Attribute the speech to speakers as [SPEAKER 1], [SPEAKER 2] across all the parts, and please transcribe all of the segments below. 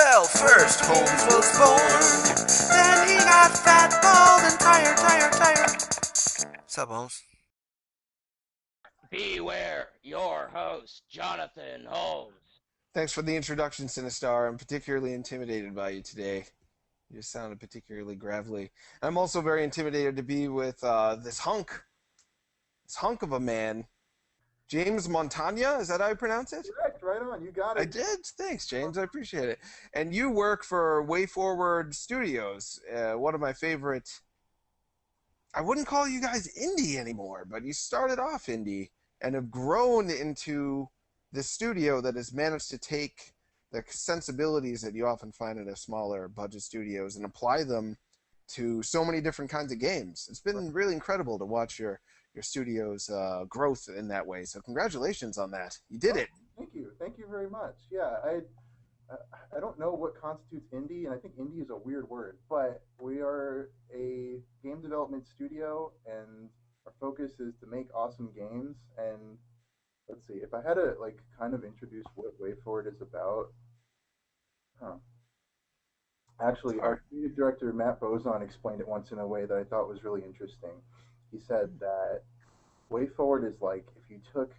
[SPEAKER 1] Well, first Holmes was born, then he got fat, bald, and tired. Sup, Holmes?
[SPEAKER 2] Beware your host, Jonathan Holmes.
[SPEAKER 3] Thanks for the introduction, Sinistar. I'm particularly intimidated by you today. You sounded particularly gravelly. I'm also very intimidated to be with this hunk of a man, James Montagna. Is that how you pronounce it?
[SPEAKER 4] Correct, right on. You got
[SPEAKER 3] I
[SPEAKER 4] it.
[SPEAKER 3] did. Thanks, James. I appreciate it. And you work for WayForward Studios, one of my favorite. I wouldn't call you guys indie anymore, but you started off indie and have grown into this studio that has managed to take the sensibilities that you often find at a smaller budget studios and apply them to so many different kinds of games. It's been really incredible to watch your studio's growth in that way. So congratulations on that. You did
[SPEAKER 4] Oh,
[SPEAKER 3] it.
[SPEAKER 4] thank you very much. Yeah, I don't know what constitutes indie, and I think indie is a weird word, but we are a game development studio, and our focus is to make awesome games. And let's see, if I had to like kind of introduce what WayForward is about, huh?
[SPEAKER 3] It's
[SPEAKER 4] Actually, our
[SPEAKER 3] hard.
[SPEAKER 4] creative director Matt Bozon explained it once in a way that I thought was really interesting. He said that WayForward is like if you took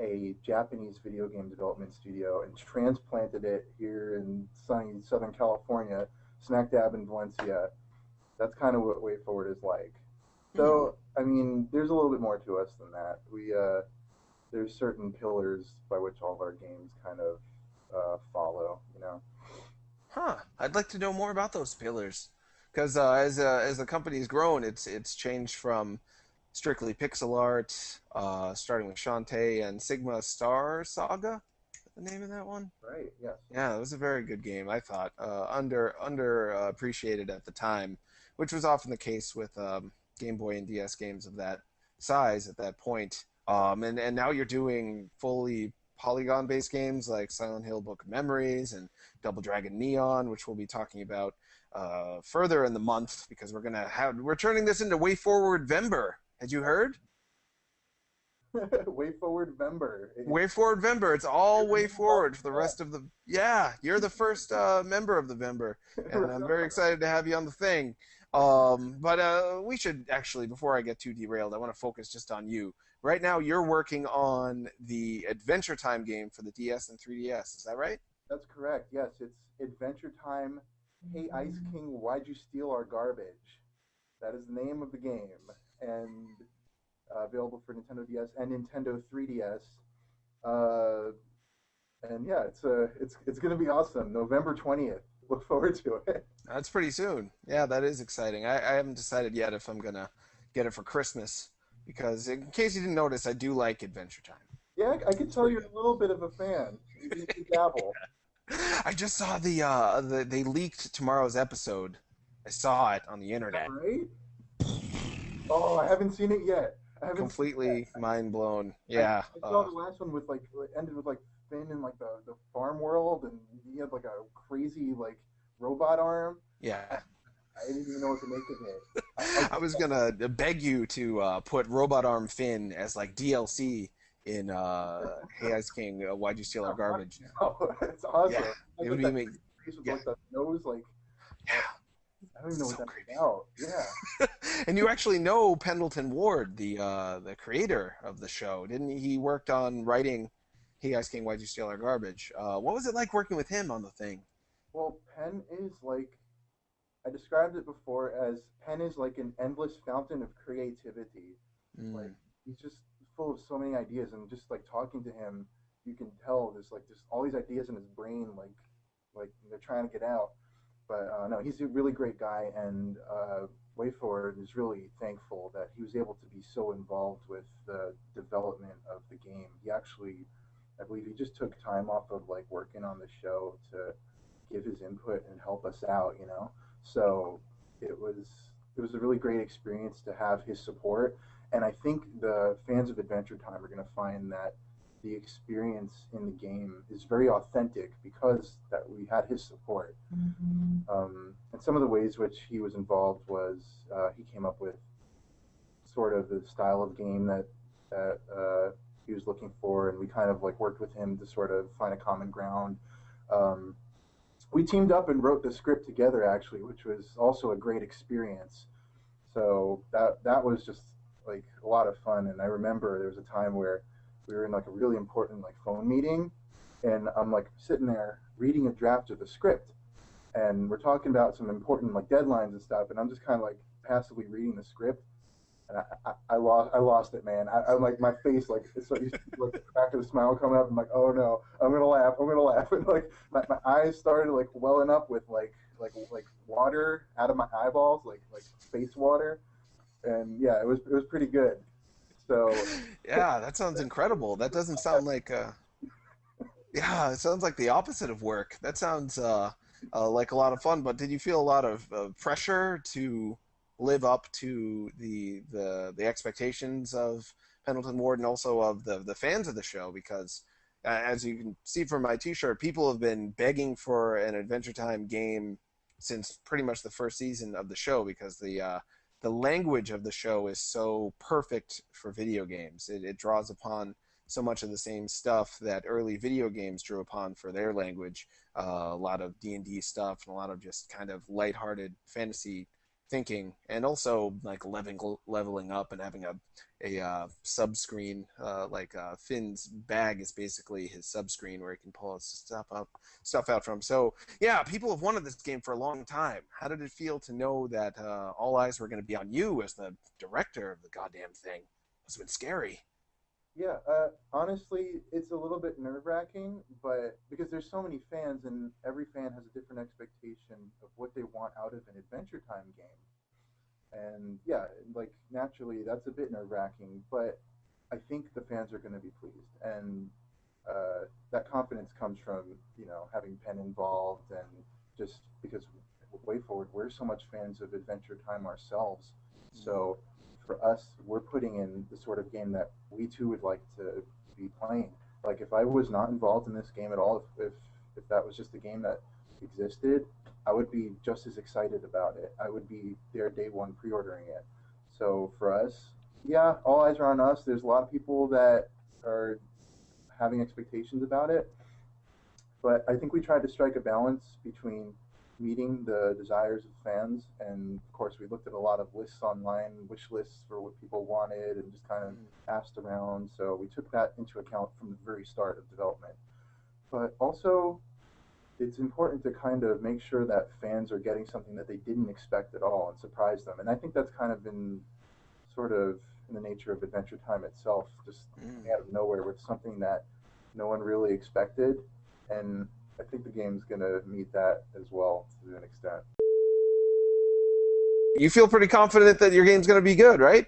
[SPEAKER 4] a Japanese video game development studio and transplanted it here in sunny Southern California, smack dab in Valencia. That's kind of what WayForward is like.
[SPEAKER 3] Hmm.
[SPEAKER 4] So, I mean, there's a little bit more to us than that. There's certain pillars by which all of our games kind of follow.
[SPEAKER 3] Huh. I'd like to know more about those pillars, because as the company's grown, it's changed from strictly pixel art, starting with Shantae and Sigma Star Saga. The name of that one?
[SPEAKER 4] Right? Yes.
[SPEAKER 3] Yeah, it was a very good game. I thought under appreciated at the time, which was often the case with Game Boy and DS games of that size at that point. And now you're doing fully polygon-based games like Silent Hill: Book of Memories and Double Dragon Neon, which we'll be talking about further in the month because we're turning this into Way Forward Vember. Had you heard?
[SPEAKER 4] WayForward member.
[SPEAKER 3] Way Forward Vember. It's all
[SPEAKER 4] You're a
[SPEAKER 3] way
[SPEAKER 4] new
[SPEAKER 3] forward for the
[SPEAKER 4] boss.
[SPEAKER 3] rest of the. Yeah, you're the first member of the Vember, and
[SPEAKER 4] Right
[SPEAKER 3] I'm very
[SPEAKER 4] on.
[SPEAKER 3] excited to have you on the thing. But we should actually, before I get too derailed, I want to focus just on you. Right now, you're working on the Adventure Time game for the DS and 3DS. Is that right?
[SPEAKER 4] That's correct. Yes, it's Adventure Time. Hey, Ice King, why'd you steal our garbage? That is the name of the game, and available for Nintendo DS and Nintendo 3DS. Uh, and yeah, it's gonna be awesome. November 20th. Look forward to it.
[SPEAKER 3] That's pretty soon. Yeah, that is exciting. I haven't decided yet if I'm gonna get it for Christmas because, in case you didn't notice, I do like Adventure Time.
[SPEAKER 4] Yeah, I could
[SPEAKER 3] It's
[SPEAKER 4] tell
[SPEAKER 3] pretty
[SPEAKER 4] you're
[SPEAKER 3] good.
[SPEAKER 4] a little bit of a fan. You dabble.
[SPEAKER 3] I just saw they leaked tomorrow's episode. I saw it on the
[SPEAKER 4] Is that
[SPEAKER 3] internet.
[SPEAKER 4] right? Oh, I haven't seen it yet. I haven't seen it yet.
[SPEAKER 3] Completely mind blown.
[SPEAKER 4] I,
[SPEAKER 3] Yeah.
[SPEAKER 4] I saw the last one with like ended with like Finn in like the farm world, and he had like a crazy like robot arm. I,
[SPEAKER 3] Yeah.
[SPEAKER 4] I didn't even know what to make of it. I
[SPEAKER 3] I
[SPEAKER 4] just
[SPEAKER 3] was gonna beg you to put Robot Arm Finn as like DLC in Hey Ice King, Why'd You Steal Our
[SPEAKER 4] oh, fuck
[SPEAKER 3] Garbage?
[SPEAKER 4] no, it's
[SPEAKER 3] Yeah.
[SPEAKER 4] awesome. I
[SPEAKER 3] It
[SPEAKER 4] got
[SPEAKER 3] would be
[SPEAKER 4] that face with
[SPEAKER 3] yeah.
[SPEAKER 4] like the nose, like uh,
[SPEAKER 3] Yeah.
[SPEAKER 4] I don't even know
[SPEAKER 3] So
[SPEAKER 4] what that's
[SPEAKER 3] creepy.
[SPEAKER 4] about. Yeah,
[SPEAKER 3] And you actually know Pendleton Ward, the creator of the show, didn't he? He worked on writing Hey Ice King, Why'd You Steal Our Garbage? What was it like working with him on the thing?
[SPEAKER 4] well, Penn is like I described it before as Penn is like an endless fountain of creativity. Like
[SPEAKER 3] Mm.
[SPEAKER 4] he's just full of so many ideas, and just like talking to him, you can tell there's all these ideas in his brain, like they're trying to get out. But no, he's a really great guy, and WayForward is really thankful that he was able to be so involved with the development of the game. He actually, I believe, he just took time off of like working on the show to give his input and help us out. So it was it was a really great experience to have his support, and I think the fans of Adventure Time are going to find that the experience in the game is very authentic because that we had his support. And some of the ways which he was involved was he came up with sort of the style of game that he was looking for, and we kind of like worked with him to sort of find a common ground. Um, we teamed up and wrote the script together actually, which was also a great experience. So that was just like a lot of fun. And I remember there was a time where we were in like a really important like phone meeting, and I'm like sitting there reading a draft of the script, and we're talking about some important like deadlines and stuff, and I'm just kind of like passively reading the script, and I lost it, man. I'm like my face like it's like, like the crack of the smile coming up. I'm like, oh no, I'm gonna laugh, and like my eyes started like welling up with like water out of my eyeballs, like space water, and yeah, it was pretty good. So
[SPEAKER 3] Yeah, that sounds incredible. That doesn't sound like yeah, it sounds like the opposite of work. That sounds like a lot of fun. But did you feel a lot of pressure to live up to the expectations of Pendleton Ward and also of the fans of the show? Because as you can see from my T-shirt, people have been begging for an Adventure Time game since pretty much the first season of the show, because the language of the show is so perfect for video games. It draws upon so much of the same stuff that early video games drew upon for their language. A lot of D&D stuff and a lot of just kind of lighthearted fantasy thinking, and also like leveling up and having a sub screen, like Finn's bag is basically his sub screen where he can pull his stuff out from. So yeah, people have wanted this game for a long time. How did it feel to know that all eyes were going to be on you as the director of the goddamn thing? Must have been scary.
[SPEAKER 4] yeah, honestly, it's a little bit nerve-wracking, but because there's so many fans and every fan has a different expectation of what they want out of an Adventure Time game. And yeah, like naturally, that's a bit nerve-wracking, but I think the fans are going to be pleased, and that confidence comes from having Penn involved, and just because WayForward, we're so much fans of Adventure Time ourselves, so for us, we're putting in the sort of game that we too would like to be playing. Like if I was not involved in this game at all, if that was just a game that existed, I would be just as excited about it. I would be there day one pre-ordering it. So for us, yeah, all eyes are on us. There's a lot of people that are having expectations about it, but I think we tried to strike a balance between meeting the desires of fans, and of course we looked at a lot of lists online, wish lists for what people wanted, and just kind of asked around. So we took that into account from the very start of development. But also, it's important to kind of make sure that fans are getting something that they didn't expect at all and surprise them. And I think that's kind of been sort of in the nature of Adventure Time itself, just out of nowhere with something that no one really expected. And I think the game's going to meet that as well to an extent.
[SPEAKER 3] You feel pretty confident that your game's going to be good, right?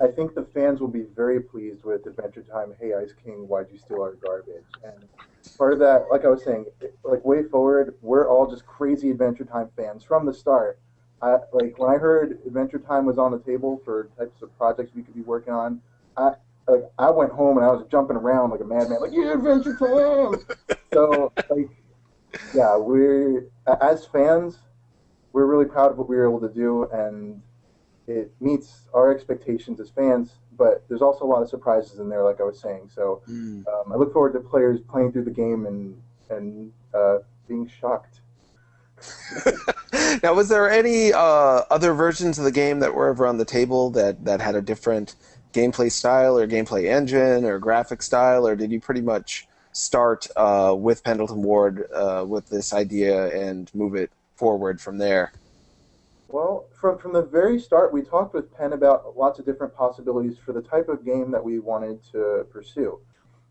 [SPEAKER 4] I think the fans will be very pleased with Adventure Time, Hey Ice King, Why'd You Steal Our Garbage? And part of that, like I was saying, like WayForward, we're all just crazy Adventure Time fans from the start. Like when I heard Adventure Time was on the table for types of projects we could be working on, I went home and I was jumping around like a madman, like, yeah, Adventure Time! So, like, yeah, as fans, we're really proud of what we were able to do, and it meets our expectations as fans, but there's also a lot of surprises in there, like I was saying. So I look forward to players playing through the game and being shocked.
[SPEAKER 3] Now, was there any other versions of the game that were ever on the table that had a different gameplay style or gameplay engine or graphic style, or did you pretty much start with Pendleton Ward with this idea and move it forward from there?
[SPEAKER 4] Well, from the very start, we talked with Penn about lots of different possibilities for the type of game that we wanted to pursue.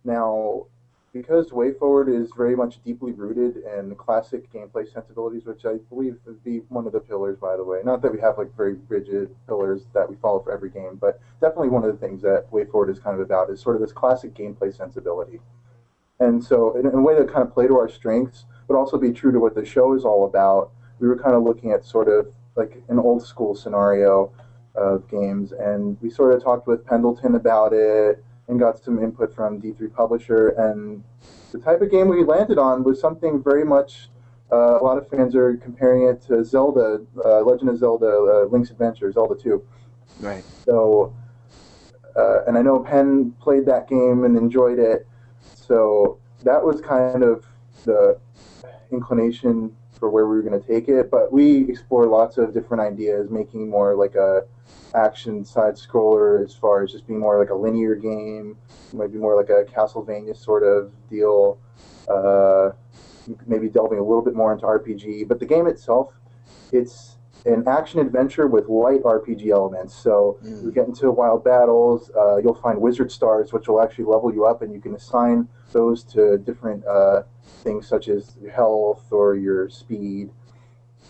[SPEAKER 4] Now, because WayForward is very much deeply rooted in classic gameplay sensibilities, which I believe would be one of the pillars, by the way. Not that we have like very rigid pillars that we follow for every game, but definitely one of the things that WayForward is kind of about is sort of this classic gameplay sensibility. And so in a way that kind of play to our strengths, but also be true to what the show is all about, we were kind of looking at sort of like an old school scenario of games, and we sort of talked with Pendleton about it and got some input from D3 Publisher, and the type of game we landed on was something very much, a lot of fans are comparing it to Zelda, Legend of Zelda, Link's Adventure, Zelda 2.
[SPEAKER 3] Right.
[SPEAKER 4] So, and I know Penn played that game and enjoyed it, so that was kind of the inclination for where we were going to take it, but we explore lots of different ideas, making more like a action side scroller as far as just being more like a linear game, maybe more like a Castlevania sort of deal, uh, maybe delving a little bit more into RPG. But the game itself, it's an action adventure with light RPG elements. So you get into wild battles, you'll find wizard stars, which will actually level you up, and you can assign those to different things such as your health or your speed.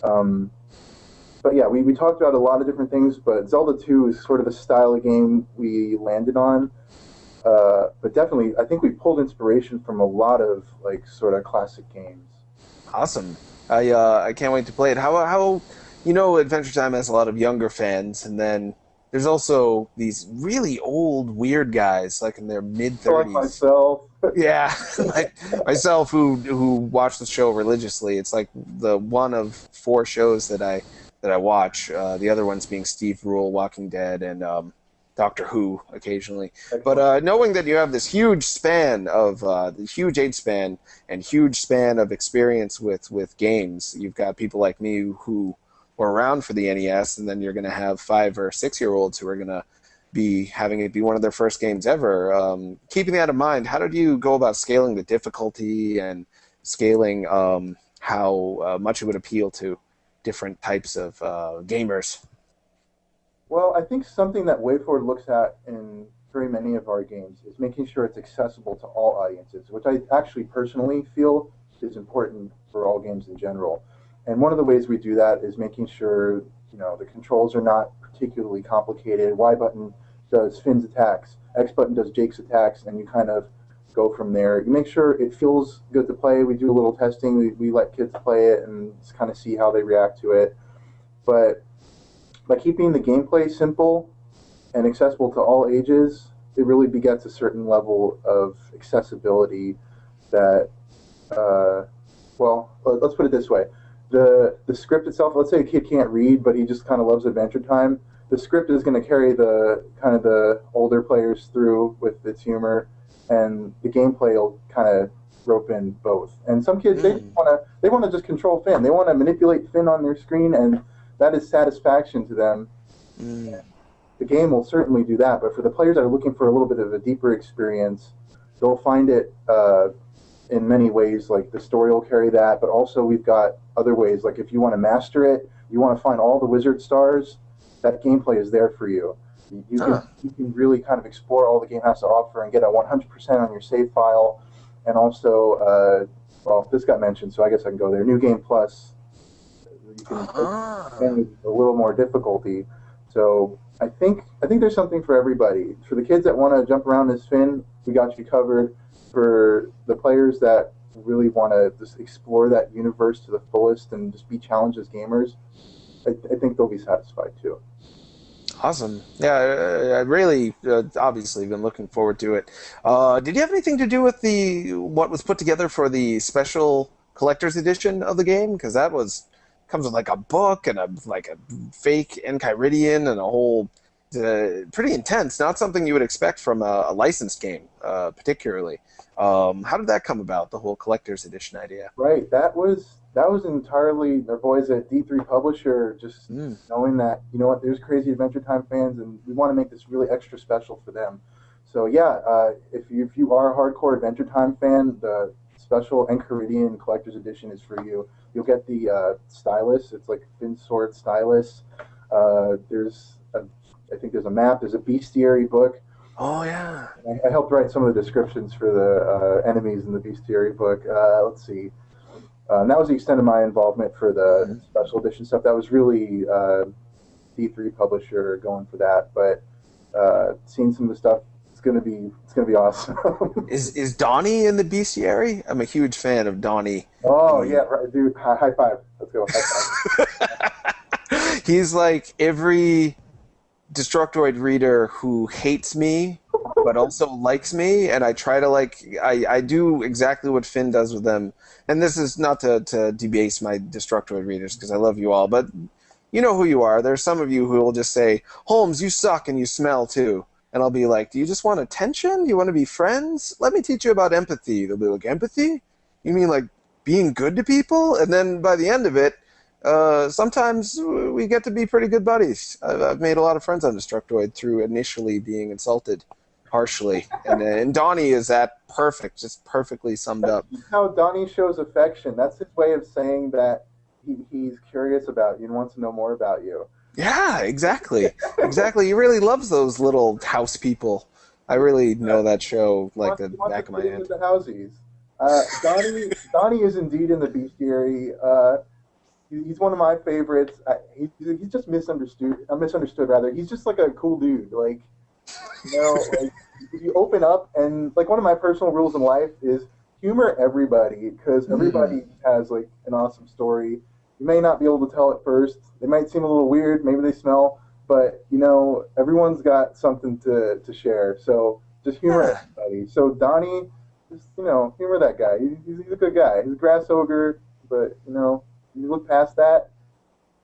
[SPEAKER 4] But yeah, we talked about a lot of different things, but Zelda 2 is sort of the style of game we landed on. But definitely, I think we pulled inspiration from a lot of like sort of classic games.
[SPEAKER 3] Awesome. I can't wait to play it. How you know, Adventure Time has a lot of younger fans, and then there's also these really old weird guys, like in their mid-30s.
[SPEAKER 4] Like myself.
[SPEAKER 3] Yeah, like myself, who watch the show religiously. It's like the one of 4 shows that I watch. The other ones being Steve Rule, Walking Dead, and Doctor Who occasionally.
[SPEAKER 4] Excellent.
[SPEAKER 3] But knowing that you have this huge span of the huge age span and huge span of experience with games, you've got people like me who were around for the NES, and then you're going to have 5 or 6-year-olds who are going to be having it be one of their first games ever. Keeping that in mind, how did you go about scaling the difficulty and scaling how much it would appeal to different types of gamers?
[SPEAKER 4] Well, I think something that WayForward looks at in very many of our games is making sure it's accessible to all audiences, which I actually personally feel is important for all games in general. And one of the ways we do that is making sure, the controls are not particularly complicated. Y button does Finn's attacks, X button does Jake's attacks, and you kind of go from there. You make sure it feels good to play. We do a little testing. We let kids play it and just kind of see how they react to it. But by keeping the gameplay simple and accessible to all ages, it really begets a certain level of accessibility that, let's put it this way. The script itself, let's say a kid can't read, but he just kind of loves Adventure Time. The script is going to carry the older players through with its humor, and the gameplay will kind of rope in both. And some kids, they want to just control Finn. They want to manipulate Finn on their screen, and that is satisfaction to them. The game will certainly do that, but for the players that are looking for a little bit of a deeper experience, they'll find it in many ways. Like the story will carry that, but also we've got other ways. Like if you want to master it, you want to find all the wizard stars, that gameplay is there for you. You can really kind of explore all the game has to offer and get a 100% on your save file. And also, this got mentioned, so I guess I can go there. New Game Plus, you can spend a little more difficulty. So I think there's something for everybody. For the kids that want to jump around as Finn, we got you covered. For the players that really want to just explore that universe to the fullest and just be challenged as gamers, I think they'll be satisfied too.
[SPEAKER 3] Awesome. Yeah, I really, obviously, been looking forward to it. Did you have anything to do with what was put together for the special collector's edition of the game? Because that comes with like a book and a fake Enchiridion and a whole pretty intense. Not something you would expect from a licensed game, particularly. How did that come about? The whole collector's edition idea.
[SPEAKER 4] Right. That was entirely our boys at D3 Publisher, just knowing that, there's crazy Adventure Time fans, and we want to make this really extra special for them. So yeah, if you are a hardcore Adventure Time fan, the special Enchiridion Collector's Edition is for you. You'll get the stylus. It's like Finn Sword stylus. I think there's a map. There's a bestiary book.
[SPEAKER 3] Oh yeah.
[SPEAKER 4] I helped write some of the descriptions for the enemies in the bestiary book. Let's see. That was the extent of my involvement for the special edition stuff. That was really D3 Publisher going for that. But seeing some of the stuff, it's gonna be awesome.
[SPEAKER 3] Is Donnie in the bestiary? I'm a huge fan of Donnie.
[SPEAKER 4] Oh yeah, right, dude! High five! Let's go! High
[SPEAKER 3] five. He's like every Destructoid reader who hates me but also likes me, and I try to I do exactly what Finn does with them. And this is not to debase my Destructoid readers, because I love you all, but you know who you are. There's some of you who will just say, Holmes, you suck and you smell too. And I'll be like, do you just want attention? Do you want to be friends? Let me teach you about empathy. They'll be like, empathy? You mean like being good to people, and then by the end of it, sometimes we get to be pretty good buddies. I've made a lot of friends on Destructoid through initially being insulted harshly, and Donnie is that perfect, just perfectly summed up.
[SPEAKER 4] That's how Donnie shows affection. That's his way of saying that he's curious about you and wants to know more about you.
[SPEAKER 3] Yeah, exactly. Exactly. He really loves those little house people. I really know that show like the back of my hand.
[SPEAKER 4] The Housies. Donnie is indeed in the bestiary. He's one of my favorites. He's just misunderstood. Misunderstood rather. He's just like a cool dude. Like, you know, like if you open up and like one of my personal rules in life is humor everybody because everybody has like an awesome story. You may not be able to tell it first. They might seem a little weird. Maybe they smell, but you know, everyone's got something to share. So just humor everybody. So Donnie, just humor that guy. He's a good guy. He's a grass ogre, but you look past that,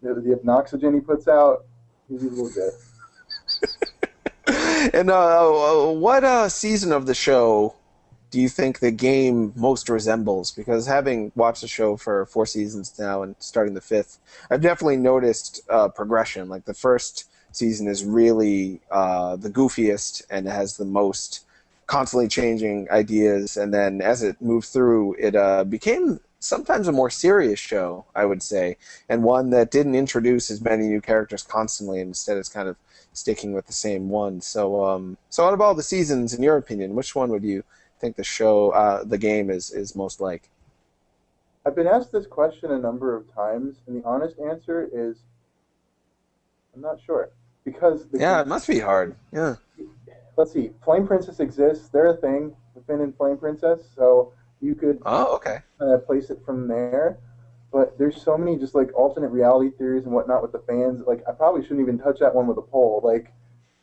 [SPEAKER 4] the obnoxygen he puts out, he's a little good.
[SPEAKER 3] And what season of the show do you think the game most resembles? Because having watched the show for 4 seasons now and starting the 5th, I've definitely noticed progression. Like the first season is really the goofiest and has the most constantly changing ideas. And then as it moved through, it became sometimes a more serious show, I would say, and one that didn't introduce as many new characters constantly, and instead is kind of sticking with the same one. So, out of all the seasons, in your opinion, which one would you think the game is most like?
[SPEAKER 4] I've been asked this question a number of times, and the honest answer is I'm not sure. Because
[SPEAKER 3] it must be hard. Yeah.
[SPEAKER 4] Let's see. Flame Princess exists. They're a thing. The Finn and Flame Princess. So you could place it from there. But there's so many just like alternate reality theories and whatnot with the fans. Like I probably shouldn't even touch that one with a poll. Like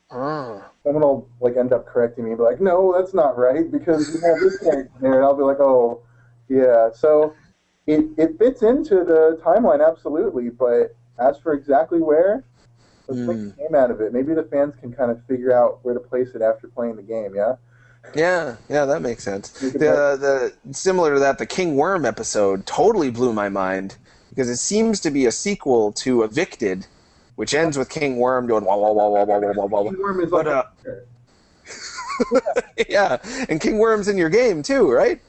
[SPEAKER 4] someone will like end up correcting me and be like, no, that's not right because you have this character there, and I'll be like, oh yeah. So it fits into the timeline absolutely, but as for exactly where, let's make a game out of it. Maybe the fans can kind of figure out where to place it after playing the game, yeah?
[SPEAKER 3] Yeah, that makes sense. The similar to that, the King Worm episode totally blew my mind because it seems to be a sequel to Evicted, which ends with King Worm doing wah wah wah wah wah wah wah.
[SPEAKER 4] King Worm is like
[SPEAKER 3] yeah, and King Worm's in your game too, right?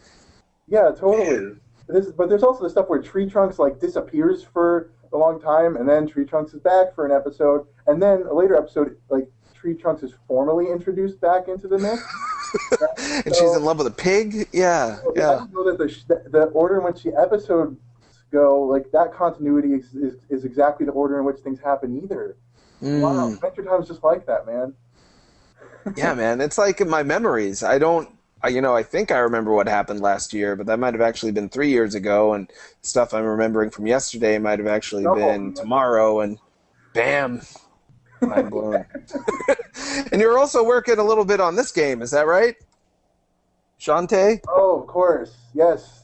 [SPEAKER 4] Yeah, totally. But there's also the stuff where Tree Trunks like disappears for a long time, and then Tree Trunks is back for an episode, and then a later episode, like Tree Trunks is formally introduced back into the mix.
[SPEAKER 3] And she's in love with a pig. Yeah.
[SPEAKER 4] I don't know that the order in which the episodes go, like that continuity is exactly the order in which things happen either. Wow, Adventure Time is just like that, man.
[SPEAKER 3] Yeah, man. It's like in my memories. I think I remember what happened last year, but that might have actually been 3 years ago, and stuff I'm remembering from yesterday might have actually been tomorrow, and bam, mind blown. And you're also working a little bit on this game, is that right? Shantae?
[SPEAKER 4] Oh, of course, yes.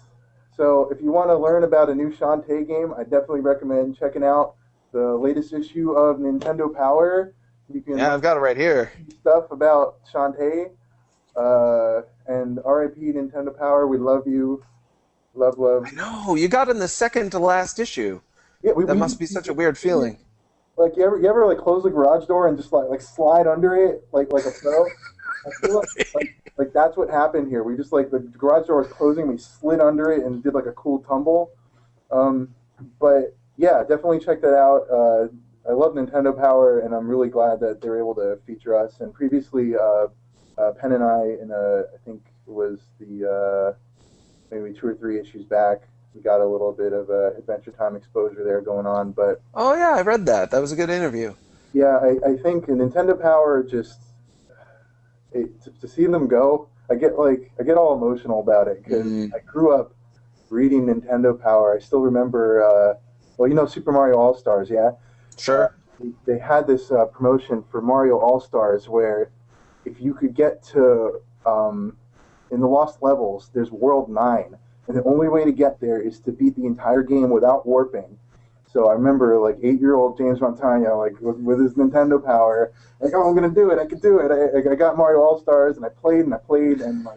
[SPEAKER 4] So if you want to learn about a new Shantae game, I definitely recommend checking out the latest issue of Nintendo Power. You can
[SPEAKER 3] I've got it right here.
[SPEAKER 4] Stuff about Shantae. And RIP Nintendo Power, we love you. Love.
[SPEAKER 3] I know, you got in the second to last issue. Yeah, that must be such a weird feeling.
[SPEAKER 4] Like you ever like close the garage door and just like slide under it like a pro? I feel like that's what happened here. We just like the garage door was closing, we slid under it and did like a cool tumble. But yeah, definitely check that out. I love Nintendo Power, and I'm really glad that they're able to feature us. And previously, Penn and I, I think it was the maybe 2 or 3 issues back, we got a little bit of Adventure Time exposure there going on. But
[SPEAKER 3] oh yeah, I read that. That was a good interview.
[SPEAKER 4] Yeah, I think Nintendo Power just to see them go, I get all emotional about it because I grew up reading Nintendo Power. I still remember, Super Mario All Stars, yeah.
[SPEAKER 3] Sure.
[SPEAKER 4] They had this promotion for Mario All Stars where if you could get to in the Lost Levels, there's World 9, and the only way to get there is to beat the entire game without warping. So I remember, 8-year-old James Montagna, with his Nintendo Power, oh, I'm gonna do it! I could do it! I got Mario All Stars, and I played, and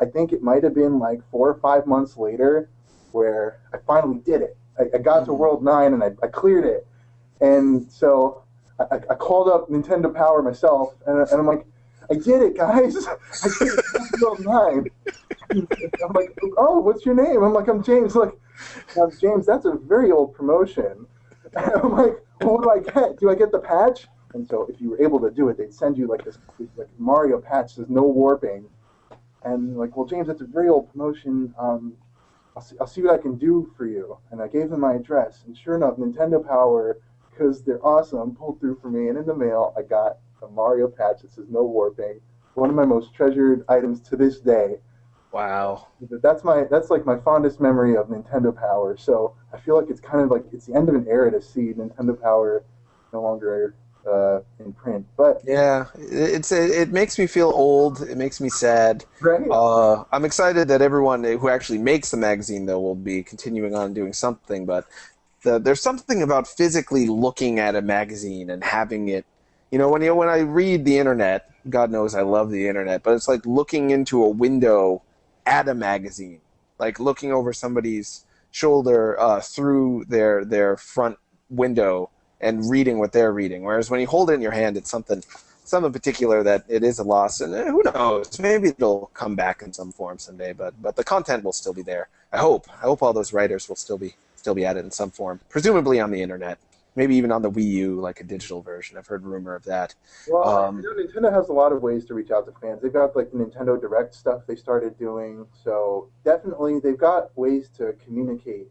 [SPEAKER 4] I think it might have been 4 or 5 months later, where I finally did it. I got to World 9 and I cleared it. And so I called up Nintendo Power myself, and I'm like, I did it, guys. I did it. I got to World 9. I'm like, oh, what's your name? I'm like, I'm James. Like, James, that's a very old promotion. And I'm like, well, what do I get? Do I get the patch? And so if you were able to do it, they'd send you like this like Mario patch says no warping. And like, well, James, that's a very old promotion. I'll see what I can do for you. And I gave them my address. And sure enough, Nintendo Power, because they're awesome, pulled through for me. And in the mail, I got a Mario patch that says no warping. One of my most treasured items to this day.
[SPEAKER 3] Wow.
[SPEAKER 4] That's like my fondest memory of Nintendo Power. So I feel like it's kind of like it's the end of an era to see Nintendo Power no longer in print. But
[SPEAKER 3] yeah, it makes me feel old. It makes me sad.
[SPEAKER 4] Right.
[SPEAKER 3] I'm excited that everyone who actually makes the magazine though will be continuing on doing something. But there's something about physically looking at a magazine and having it. When I read the internet, God knows I love the internet, but it's like looking into a window at a magazine, like looking over somebody's shoulder through their front window and reading what they're reading. Whereas when you hold it in your hand, it's something particular that it is a loss. And who knows? Maybe it'll come back in some form someday. But the content will still be there. I hope all those writers will still be at it in some form, presumably on the internet. Maybe even on the Wii U, like a digital version. I've heard rumor of that.
[SPEAKER 4] Well, Nintendo has a lot of ways to reach out to fans. They've got like the Nintendo Direct stuff they started doing. So definitely they've got ways to communicate.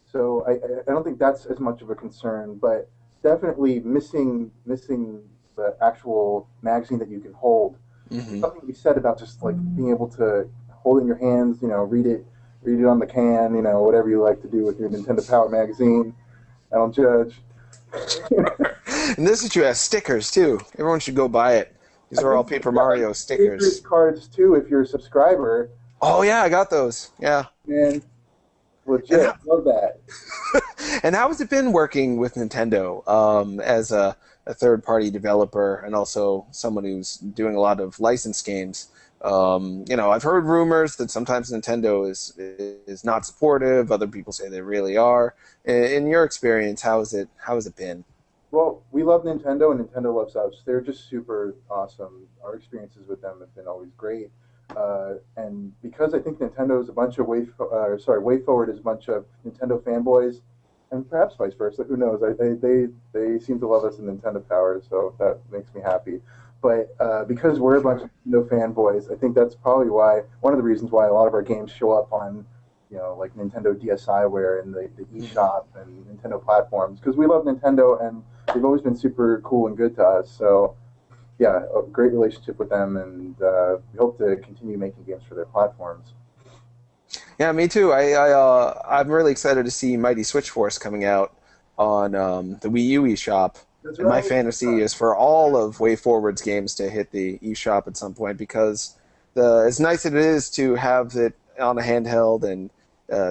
[SPEAKER 4] So I don't think that's as much of a concern, but definitely missing the actual magazine that you can hold.
[SPEAKER 3] Mm-hmm.
[SPEAKER 4] Something to be said about just like being able to hold it in your hands, read it on the can, whatever you like to do with your Nintendo Power magazine. I don't judge.
[SPEAKER 3] And this issue has stickers too. Everyone should go buy it. These are all Paper Mario stickers.
[SPEAKER 4] Cards too, if you're a subscriber.
[SPEAKER 3] Oh yeah, I got those. Yeah.
[SPEAKER 4] Man, legit, love that.
[SPEAKER 3] And how has it been working with Nintendo as a third-party developer and also someone who's doing a lot of licensed games? I've heard rumors that sometimes Nintendo is not supportive. Other people say they really are. In your experience, how has it been?
[SPEAKER 4] Well, we love Nintendo, and Nintendo loves us. They're just super awesome. Our experiences with them have been always great. And because I think Nintendo is a bunch of WayForward is a bunch of Nintendo fanboys, and perhaps vice versa. Who knows? They seem to love us in Nintendo Power, so that makes me happy. But because we're a bunch of Nintendo fanboys, I think that's probably one of the reasons why a lot of our games show up on, like Nintendo DSiWare and the eShop and Nintendo platforms. Because we love Nintendo, and they've always been super cool and good to us. So, yeah, a great relationship with them, and we hope to continue making games for their platforms.
[SPEAKER 3] Yeah, me too. I'm really excited to see Mighty Switch Force coming out on the Wii U eShop.
[SPEAKER 4] That's
[SPEAKER 3] and my
[SPEAKER 4] right.
[SPEAKER 3] fantasy is for all of WayForward's games to hit the eShop at some point, because as nice as it is to have it on a handheld and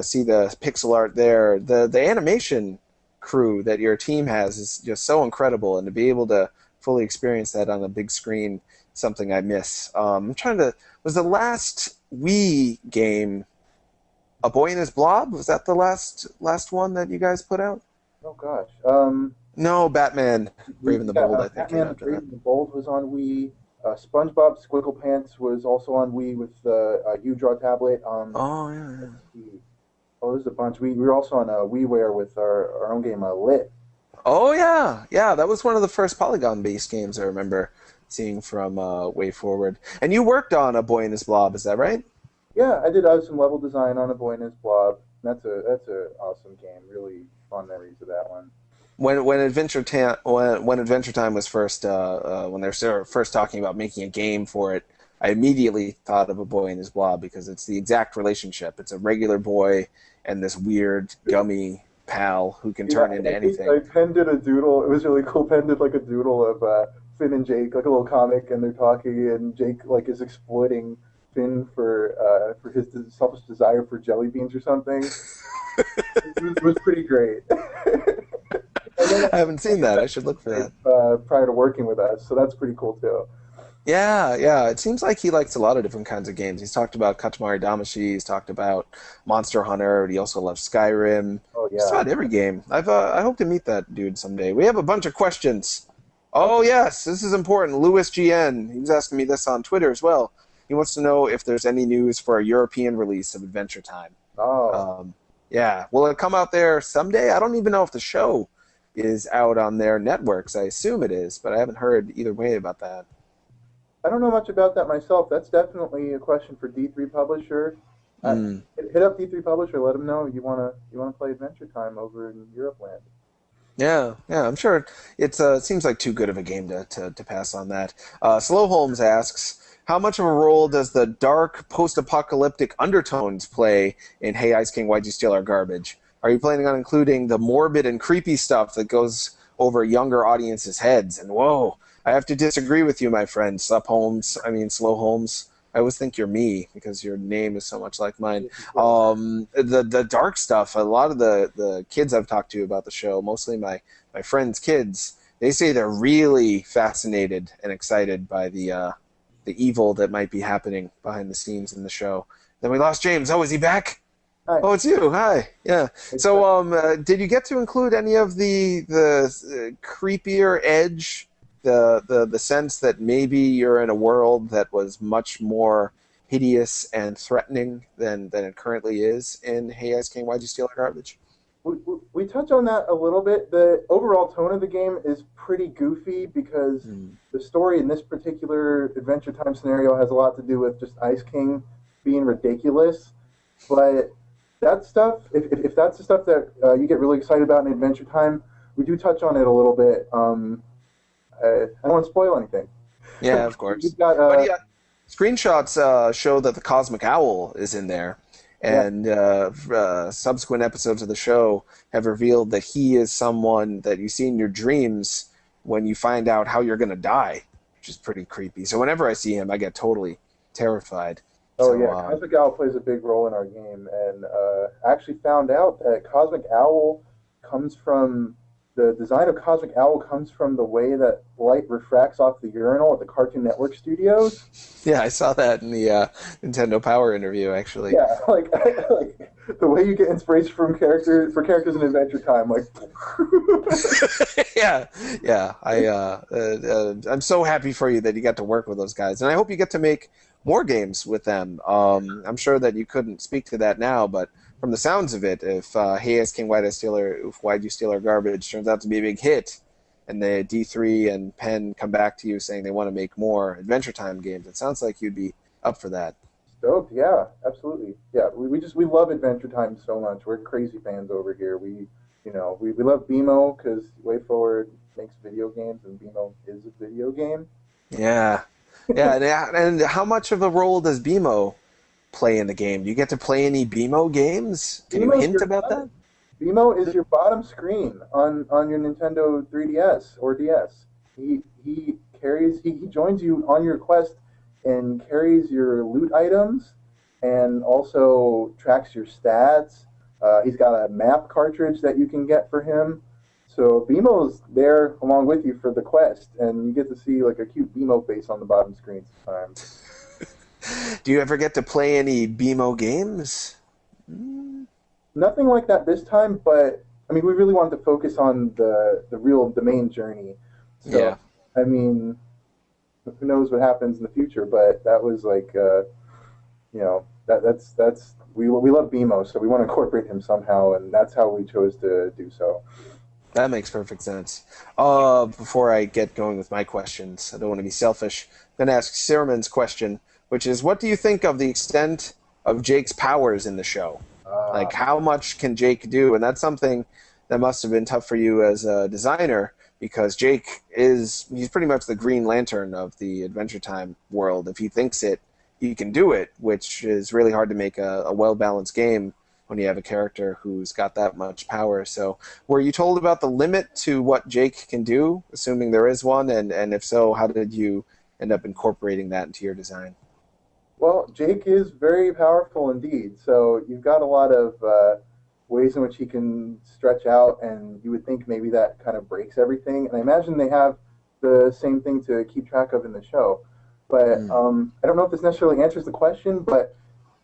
[SPEAKER 3] see the pixel art there, the animation crew that your team has is just so incredible, and to be able to fully experience that on a big screen is something I miss. Was the last Wii game A Boy and His Blob? Was that the last one that you guys put out?
[SPEAKER 4] Oh, gosh.
[SPEAKER 3] No, Batman, Brave and the Bold, I think.
[SPEAKER 4] Batman, Brave and the Bold was on Wii. SpongeBob SquigglePants was also on Wii with the U-Draw tablet.
[SPEAKER 3] Oh, yeah.
[SPEAKER 4] Oh, there's a bunch. We were also on WiiWare with our own game, Lit.
[SPEAKER 3] Oh, yeah. Yeah, that was one of the first Polygon-based games I remember seeing from WayForward. And you worked on A Boy and His Blob, is that right?
[SPEAKER 4] Yeah, I did some level design on A Boy and His Blob. That's a awesome game. Really fond memories of that one.
[SPEAKER 3] When Adventure Time was first when they were first talking about making a game for it, I immediately thought of A Boy and His Blob because it's the exact relationship. It's a regular boy and this weird gummy pal who can turn into anything.
[SPEAKER 4] Penn did a doodle. It was really cool. Penn did like a doodle of Finn and Jake, like a little comic, and they're talking, and Jake like is exploiting Finn for his selfish desire for jelly beans or something. It was pretty great.
[SPEAKER 3] I haven't seen that. I should look for that.
[SPEAKER 4] Prior to working with us, so that's pretty cool too.
[SPEAKER 3] Yeah, yeah. It seems like he likes a lot of different kinds of games. He's talked about Katamari Damacy. He's talked about Monster Hunter. He also loves Skyrim.
[SPEAKER 4] Oh
[SPEAKER 3] Just
[SPEAKER 4] yeah.
[SPEAKER 3] about every game. I hope to meet that dude someday. We have a bunch of questions. Oh
[SPEAKER 4] Okay.
[SPEAKER 3] yes, this is important. Louis GN. He was asking me this on Twitter as well. He wants to know if there's any news for a European release of Adventure Time.
[SPEAKER 4] Oh.
[SPEAKER 3] Um, yeah, will it come out there someday? I don't even know if the show is out on their networks. I assume it is, but I haven't heard either way about that.
[SPEAKER 4] I don't know much about that myself. That's definitely a question for D3 Publisher. Uh,
[SPEAKER 3] Hmm.
[SPEAKER 4] hit up D3 Publisher. Let them know you wanna play Adventure Time over in Europe land.
[SPEAKER 3] Yeah, yeah, I'm sure it seems like too good of a game to pass on that. Slow Holmes asks, how much of a role does the dark post-apocalyptic undertones play in Hey Ice King, Why'd You Steal Our Garbage? Are you planning on including the morbid and creepy stuff that goes over younger audiences' heads? And whoa, I have to disagree with you, my friend, Slow Holmes. I always think you're me because your name is so much like mine. The dark stuff. A lot of the kids I've talked to about the show, mostly my friends' kids, they say they're really fascinated and excited by the evil that might be happening behind the scenes in the show. Then we lost James. Oh, is he back?
[SPEAKER 4] Hi.
[SPEAKER 3] Oh, it's you. Hi. Yeah.
[SPEAKER 4] It's,
[SPEAKER 3] So, did you get to include any of the creepier edge, the sense that maybe you're in a world that was much more hideous and threatening than it currently is in Hey Ice King, Why'd You Steal Our Garbage?
[SPEAKER 4] we touch on that a little bit. The overall tone of the game is pretty goofy because
[SPEAKER 3] Mm.
[SPEAKER 4] the story in this particular Adventure Time scenario has a lot to do with just Ice King being ridiculous. But that stuff, if that's the stuff that you get really excited about in Adventure Time, we do touch on it a little bit. I don't want to spoil anything.
[SPEAKER 3] Yeah, of course.
[SPEAKER 4] You've got
[SPEAKER 3] But yeah, screenshots show that the Cosmic Owl is in there,
[SPEAKER 4] yeah,
[SPEAKER 3] and subsequent episodes of the show have revealed that he is someone that you see in your dreams when you find out how you're going to die, which is pretty creepy. So whenever I see him, I get totally terrified.
[SPEAKER 4] oh
[SPEAKER 3] So
[SPEAKER 4] yeah, Cosmic Owl plays a big role in our game, and I actually found out that Cosmic Owl comes from the design of Cosmic Owl comes from the way that light refracts off the urinal at the Cartoon Network studios.
[SPEAKER 3] yeah, I saw that in the Nintendo Power interview actually.
[SPEAKER 4] Yeah, like the way you get inspiration from characters in Adventure Time, like
[SPEAKER 3] Yeah, yeah. I'm so happy for you that you got to work with those guys, and I hope you get to make more games with them. I'm sure that you couldn't speak to that now, but from the sounds of it, if Hey Ice King, Why'd You Steal Our Garbage turns out to be a big hit, and the D3 and Penn come back to you saying they want to make more Adventure Time games, it sounds like you'd be up for that.
[SPEAKER 4] stoked. Yeah, absolutely. Yeah, we love Adventure Time so much. We're crazy fans over here. We love BMO because WayForward makes video games, and BMO is a video game.
[SPEAKER 3] Yeah, yeah, and how much of a role does BMO play in the game? Do you get to play any BMO games? Can you
[SPEAKER 4] BMO is
[SPEAKER 3] hint
[SPEAKER 4] your
[SPEAKER 3] about that?
[SPEAKER 4] BMO is your bottom screen on your Nintendo 3DS or DS. He joins you on your quest and carries your loot items and also tracks your stats. He's got a map cartridge that you can get for him. So BMO's there along with you for the quest, and you get to see like a cute BMO face on the bottom screen sometimes.
[SPEAKER 3] Do you ever get to play any BMO games?
[SPEAKER 4] Nothing like that this time, but I mean, we really wanted to focus on the main journey. So,
[SPEAKER 3] Yeah.
[SPEAKER 4] I mean, who knows what happens in the future? But that was like, that's we love BMO, so we want to incorporate him somehow, and that's how we chose to do so.
[SPEAKER 3] That makes perfect sense. Before I get going with my questions, I don't want to be selfish. I'm going to ask Sirman's question, which is, what do you think of the extent of Jake's powers in the show? Like, how much can Jake do? And that's something that must have been tough for you as a designer, because he's pretty much the Green Lantern of the Adventure Time world. If he thinks it, he can do it, which is really hard to make a well-balanced game when you have a character who's got that much power. So were you told about the limit to what Jake can do, assuming there is one? And if so, how did you end up incorporating that into your design?
[SPEAKER 4] Well, Jake is very powerful indeed. So you've got a lot of ways in which he can stretch out, and you would think maybe that kind of breaks everything. And I imagine they have the same thing to keep track of in the show. But I don't know if this necessarily answers the question, but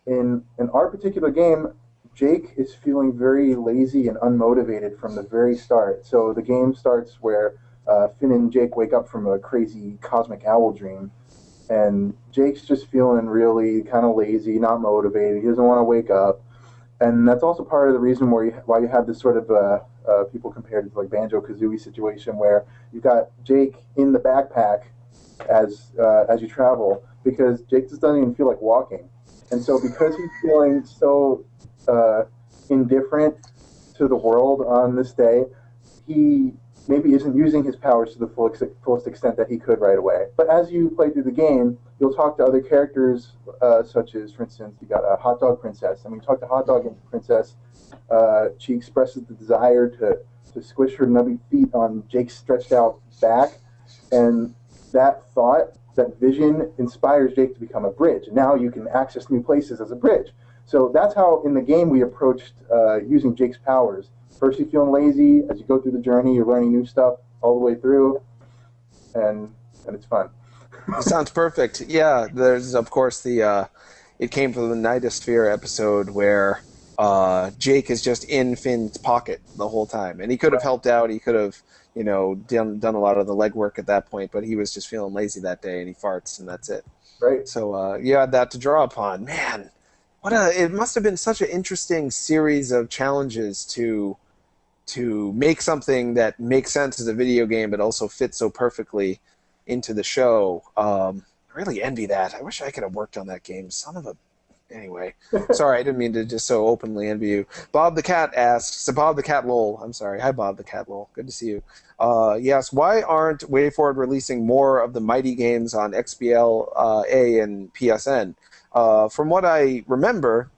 [SPEAKER 4] in our particular game, Jake is feeling very lazy and unmotivated from the very start. So the game starts where Finn and Jake wake up from a crazy cosmic owl dream, and Jake's just feeling really kind of lazy, not motivated. He doesn't want to wake up, and that's also part of the reason why you have this sort of people compared to like Banjo Kazooie situation where you got Jake in the backpack as you travel because Jake just doesn't even feel like walking, and so because he's feeling so indifferent to the world on this day, he maybe isn't using his powers to the fullest extent that he could right away. But as you play through the game, you'll talk to other characters, such as, for instance, you got a Hot Dog Princess. And when you talk to Hot Dog Princess, she expresses the desire to squish her nubby feet on Jake's stretched out back. And that thought, that vision, inspires Jake to become a bridge. And now you can access new places as a bridge. So that's how, in the game, we approached using Jake's powers. First, you're feeling lazy. As you go through the journey, you're learning new stuff all the way through, and it's fun.
[SPEAKER 3] It sounds perfect. Yeah, there's, of course, it came from the Nightosphere episode where Jake is just in Finn's pocket the whole time. And he could have helped out. He could have, done a lot of the legwork at that point, but he was just feeling lazy that day, and he farts, and that's it.
[SPEAKER 4] Right.
[SPEAKER 3] So you had that to draw upon. Man, it must have been such an interesting series of challenges to make something that makes sense as a video game but also fits so perfectly into the show. I really envy that. I wish I could have worked on that game. Anyway, sorry, I didn't mean to just so openly envy you. Bob the Cat asks, Bob the Cat Lol, I'm sorry. Hi, Bob the Cat Lol. Good to see you. Yes, why aren't WayForward releasing more of the mighty games on XBLA and PSN? From what I remember,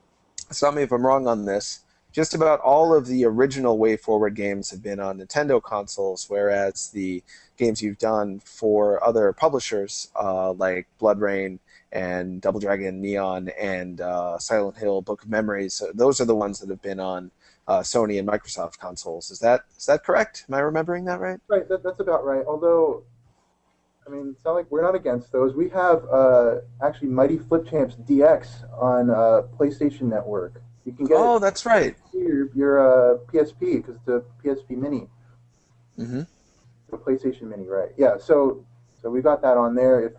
[SPEAKER 3] stop me if I'm wrong on this, just about all of the original WayForward games have been on Nintendo consoles, whereas the games you've done for other publishers like Blood Rain and Double Dragon Neon and Silent Hill Book of Memories, those are the ones that have been on Sony and Microsoft consoles. Is that correct? Am I remembering that right?
[SPEAKER 4] Right, that's about right. Although, I mean, it's not like we're not against those. We have actually Mighty Flip Champs DX on PlayStation Network. You can get
[SPEAKER 3] that's right.
[SPEAKER 4] Your PSP because it's a PSP Mini.
[SPEAKER 3] Mm-hmm.
[SPEAKER 4] The PlayStation Mini, right? Yeah. So we got that on there. If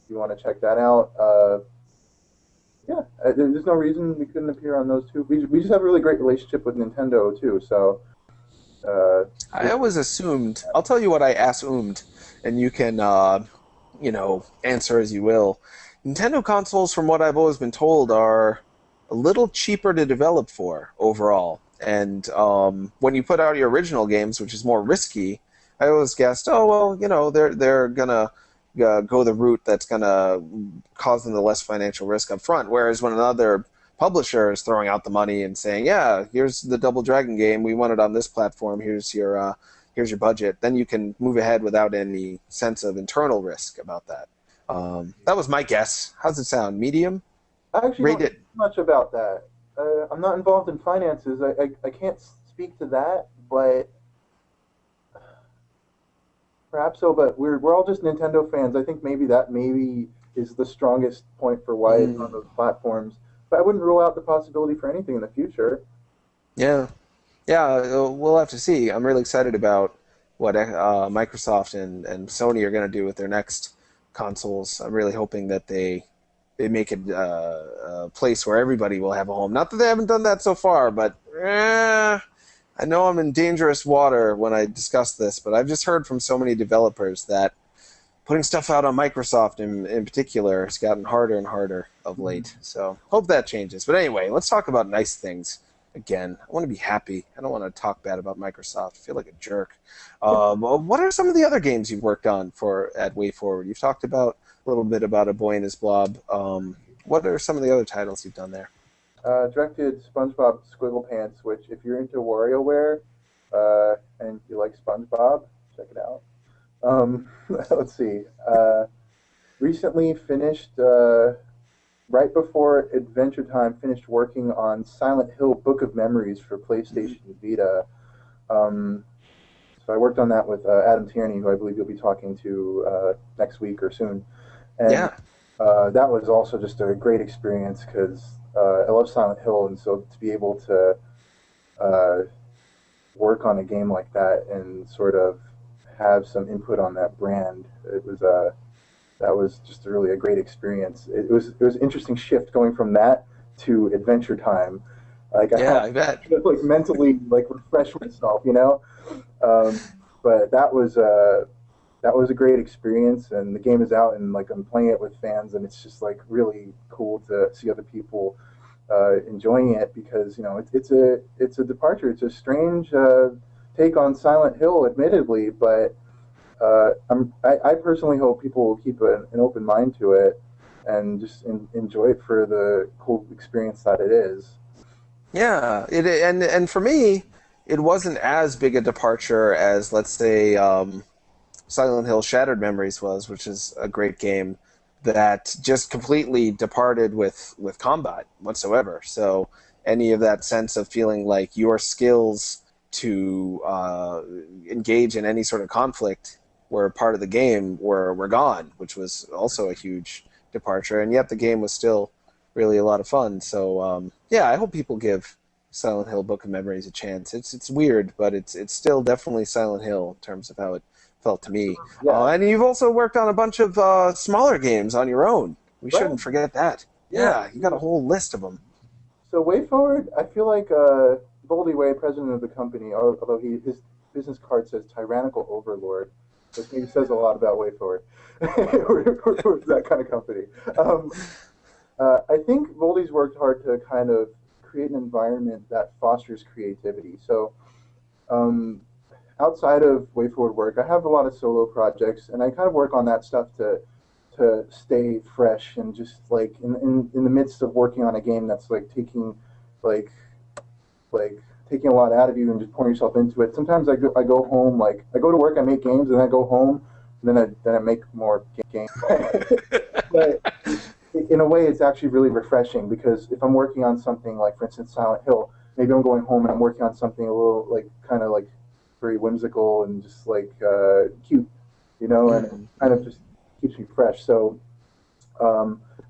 [SPEAKER 4] you want to check that out, there's no reason we couldn't appear on those two. We just have a really great relationship with Nintendo too. So
[SPEAKER 3] I always assumed. I'll tell you what I assumed, and you can answer as you will. Nintendo consoles, from what I've always been told, are a little cheaper to develop for overall. And when you put out your original games, which is more risky, I always guessed, they're gonna go the route that's gonna cause them the less financial risk up front. Whereas when another publisher is throwing out the money and saying, "Yeah, here's the Double Dragon game. We want it on this platform. Here's your budget," then you can move ahead without any sense of internal risk about that. That was my guess. How's it sound? Medium?
[SPEAKER 4] I actually don't know much about that. I'm not involved in finances. I can't speak to that, but perhaps so. But we're all just Nintendo fans. I think maybe is the strongest point for why it's on those platforms. But I wouldn't rule out the possibility for anything in the future.
[SPEAKER 3] Yeah, we'll have to see. I'm really excited about what Microsoft and Sony are going to do with their next consoles. I'm really hoping that they make it a place where everybody will have a home. Not that they haven't done that so far, but I know I'm in dangerous water when I discuss this, but I've just heard from so many developers that putting stuff out on Microsoft in particular has gotten harder and harder of late. So hope that changes. But anyway, let's talk about nice things again. I want to be happy. I don't want to talk bad about Microsoft. I feel like a jerk. What are some of the other games you've worked on at WayForward? You've talked about a little bit about A Boy and His Blob. What are some of the other titles you've done there?
[SPEAKER 4] Directed SpongeBob SquigglePants, which if you're into WarioWare and you like SpongeBob, check it out. Let's see. Recently finished, right before Adventure Time, finished working on Silent Hill Book of Memories for PlayStation Vita. So I worked on that with Adam Tierney, who I believe you'll be talking to next week or soon. And
[SPEAKER 3] Yeah.
[SPEAKER 4] that was also just a great experience because I love Silent Hill, and so to be able to uh, work on a game like that and sort of have some input on that brand, it was that was just really a great experience. It was an interesting shift going from that to Adventure Time. Like I
[SPEAKER 3] Yeah,
[SPEAKER 4] had
[SPEAKER 3] I bet.
[SPEAKER 4] to like mentally like refresh myself, you know. Um, but that was a great experience, and the game is out, and like I'm playing it with fans, and it's just like really cool to see other people enjoying it because it's a departure. It's a strange take on Silent Hill, admittedly, but I personally hope people will keep an open mind to it and just enjoy it for the cool experience that it is.
[SPEAKER 3] Yeah, and for me, it wasn't as big a departure as, let's say, Silent Hill Shattered Memories was, which is a great game that just completely departed with combat whatsoever. So any of that sense of feeling like your skills to engage in any sort of conflict were part of the game were gone, which was also a huge departure. And yet the game was still really a lot of fun. So yeah, I hope people give Silent Hill Book of Memories a chance. It's weird, but it's still definitely Silent Hill in terms of how it felt to me.
[SPEAKER 4] Yeah,
[SPEAKER 3] And you've also worked on a bunch of smaller games on your own. We
[SPEAKER 4] right.
[SPEAKER 3] shouldn't forget that.
[SPEAKER 4] Yeah.
[SPEAKER 3] Yeah, you got a whole list of them.
[SPEAKER 4] So WayForward, I feel like Boldy Way, president of the company, although his business card says tyrannical overlord, which maybe says a lot about WayForward. We're that kind of company. Um, I think Boldy's worked hard to kind of create an environment that fosters creativity. So um, outside of WayForward work, I have a lot of solo projects, and I kind of work on that stuff to stay fresh and just like in the midst of working on a game that's like like like taking a lot out of you and just pouring yourself into it. Sometimes I go home, like I go to work, I make games, and I go home, and then I make more games. But in a way, it's actually really refreshing because if I'm working on something like, for instance, Silent Hill, maybe I'm going home and I'm working on something a little like kind of like very whimsical and just like cute, and it
[SPEAKER 3] Mm.
[SPEAKER 4] kind of just keeps me fresh. So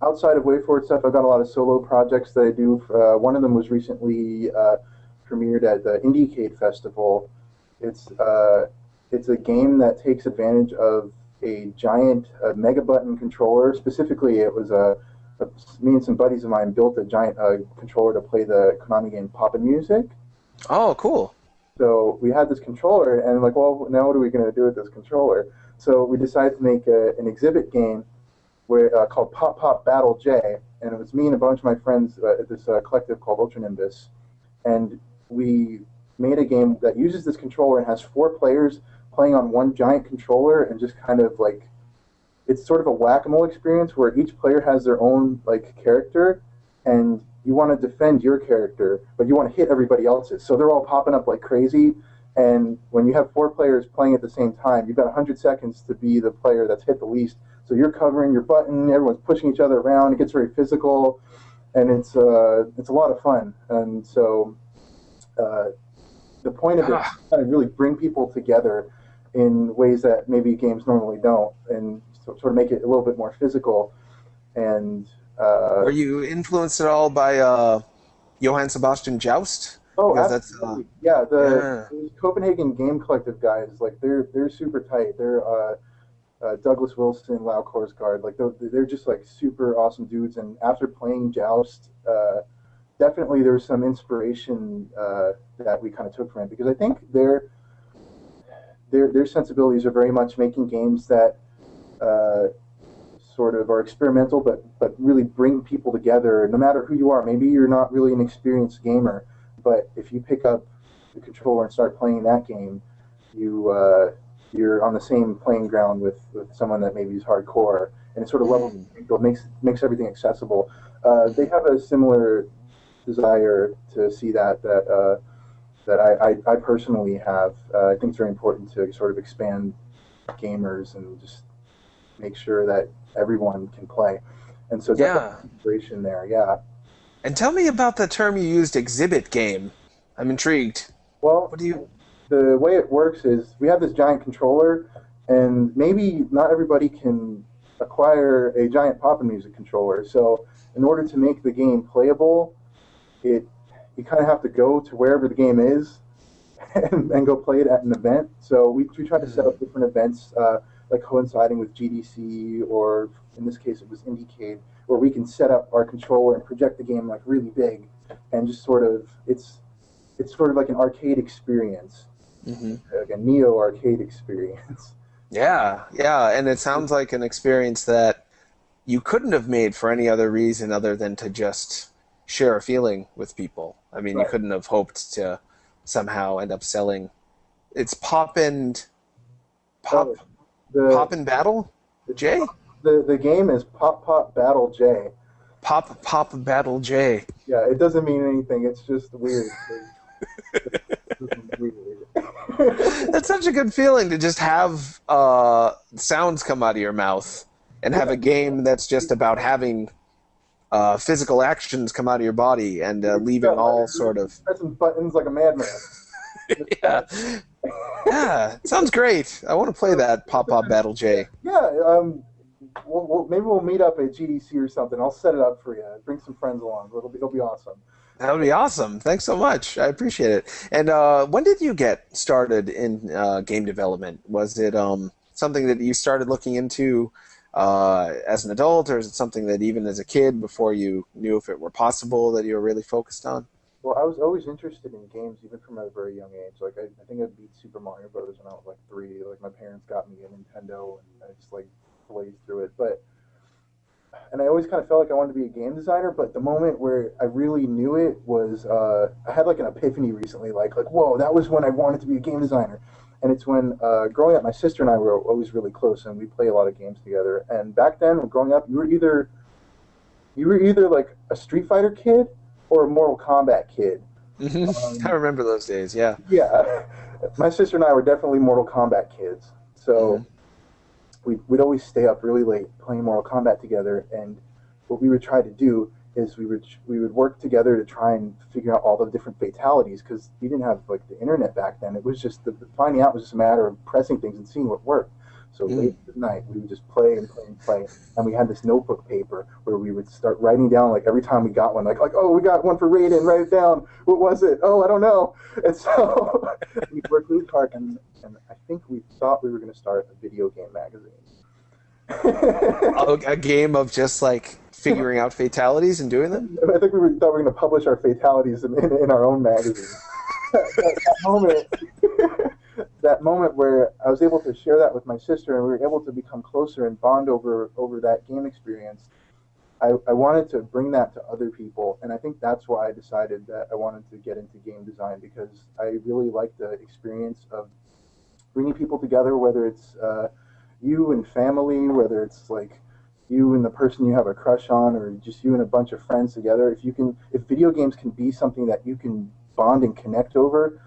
[SPEAKER 4] outside of WayForward stuff, I've got a lot of solo projects that I do. One of them was recently premiered at the IndieCade Festival. It's uh, it's a game that takes advantage of a giant Mega Button controller. Specifically, it was me and some buddies of mine built a giant controller to play the Konami game Pop Music.
[SPEAKER 3] Oh, cool.
[SPEAKER 4] So we had this controller, and like, well, now what are we going to do with this controller? So we decided to make an exhibit game called Pop Pop Battle J, and it was me and a bunch of my friends at this collective called Ultra Nimbus, and we made a game that uses this controller and has four players playing on one giant controller, and just kind of like it's sort of a whack-a-mole experience where each player has their own like character, and you want to defend your character, but you want to hit everybody else's. So they're all popping up like crazy. And when you have four players playing at the same time, you've got 100 seconds to be the player that's hit the least. So you're covering your button, everyone's pushing each other around. It gets very physical, and it's a lot of fun. And so uh, the point of it is
[SPEAKER 3] Ah,
[SPEAKER 4] to kind of really bring people together in ways that maybe games normally don't, and sort of make it a little bit more physical. And
[SPEAKER 3] were you influenced at all by Johann Sebastian Joust?
[SPEAKER 4] oh,
[SPEAKER 3] Because that's
[SPEAKER 4] absolutely, yeah.
[SPEAKER 3] yeah.
[SPEAKER 4] The Copenhagen Game Collective guys, like they're super tight. They're Douglas Wilson, Lau Korsgaard, like they're just like super awesome dudes. And after playing Joust, definitely there was some inspiration that we kind of took from it because I think their sensibilities are very much making games that uh, sort of are experimental, but really bring people together. No matter who you are, maybe you're not really an experienced gamer, but if you pick up the controller and start playing that game, you're on the same playing ground with someone that maybe is hardcore, and it sort of levels
[SPEAKER 3] Mm.
[SPEAKER 4] the playing field, makes everything accessible. They have a similar desire to see that I personally have. I think it's very important to sort of expand gamers and just make sure that everyone can play. And so
[SPEAKER 3] Yeah.
[SPEAKER 4] definitely inspiration there, yeah.
[SPEAKER 3] And tell me about the term you used, exhibit game. I'm intrigued.
[SPEAKER 4] Well,
[SPEAKER 3] What do you?
[SPEAKER 4] the way it works is we have this giant controller, and maybe not everybody can acquire a giant pop and music controller. So in order to make the game playable, you kind of have to go to wherever the game is and go play it at an event. So we try to set up different events, like coinciding with GDC, or in this case it was IndieCade, where we can set up our controller and project the game like really big, and just sort of it's sort of like an arcade experience, like a Neo arcade experience.
[SPEAKER 3] Yeah, yeah, and it sounds like an experience that you couldn't have made for any other reason other than to just share a feeling with people. I mean, you
[SPEAKER 4] Right.
[SPEAKER 3] couldn't have hoped to somehow end up selling. It's pop
[SPEAKER 4] Oh, the
[SPEAKER 3] Battle J,
[SPEAKER 4] the game is Pop Pop Battle J.
[SPEAKER 3] pop Battle J.
[SPEAKER 4] Yeah, it doesn't mean anything. It's just weird. It's weird.
[SPEAKER 3] That's such a good feeling to just have sounds come out of your mouth and have a game that's just about having physical actions come out of your body and leaving all sort of
[SPEAKER 4] pressing buttons like a madman.
[SPEAKER 3] yeah. Yeah, sounds great. I want to play that Pop Battle J.
[SPEAKER 4] Yeah, maybe we'll meet up at GDC or something. I'll set it up for you. Bring some friends along. It'll be awesome.
[SPEAKER 3] That would be awesome. Thanks so much. I appreciate it. And when did you get started in game development? Was it something that you started looking into as an adult, or is it something that even as a kid, before you knew if it were possible, that you were really focused on?
[SPEAKER 4] Well, I was always interested in games, even from a very young age. Like I think I beat Super Mario Brothers when I was like 3. Like my parents got me a Nintendo, and I just like blazed through it. And I always kind of felt like I wanted to be a game designer. But the moment where I really knew it was I had like an epiphany recently. Like whoa, that was when I wanted to be a game designer. And it's when growing up, my sister and I were always really close, and we play a lot of games together. And back then, when growing up, you were either like a Street Fighter kid or a Mortal Kombat kid.
[SPEAKER 3] I remember those days, yeah.
[SPEAKER 4] Yeah, my sister and I were definitely Mortal Kombat kids. So we'd always stay up really late playing Mortal Kombat together. And what we would try to do is we would work together to try and figure out all the different fatalities, because we didn't have like the internet back then. It was just finding out was just a matter of pressing things and seeing what worked. So late at night, we would just play and play and play. And we had this notebook paper where we would start writing down, like, every time we got one, like oh, we got one for Raiden, write it down. What was it? Oh, I don't know. And so we worked really hard, and I think we thought we were going to start a video game magazine.
[SPEAKER 3] A game of just, like, figuring out fatalities and doing them?
[SPEAKER 4] I think thought we were going to publish our fatalities in our own magazine. That moment where I was able to share that with my sister, and we were able to become closer and bond over that game experience. I wanted to bring that to other people, and I think that's why I decided that I wanted to get into game design, because I really like the experience of bringing people together, whether it's you and family, whether it's like you and the person you have a crush on, or just you and a bunch of friends together. If video games can be something that you can bond and connect over,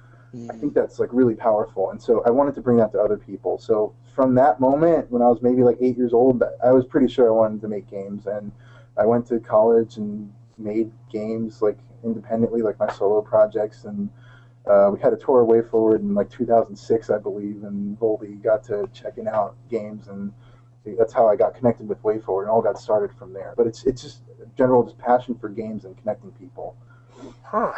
[SPEAKER 4] I think that's like really powerful. And so I wanted to bring that to other people. So from that moment, when I was maybe like 8 years old, I was pretty sure I wanted to make games. And I went to college and made games like independently, like my solo projects. And we had a tour of WayForward in like 2006, I believe, and Volby got to checking out games, and that's how I got connected with WayForward, and all got started from there. But it's just general just passion for games and connecting people.
[SPEAKER 3] Huh.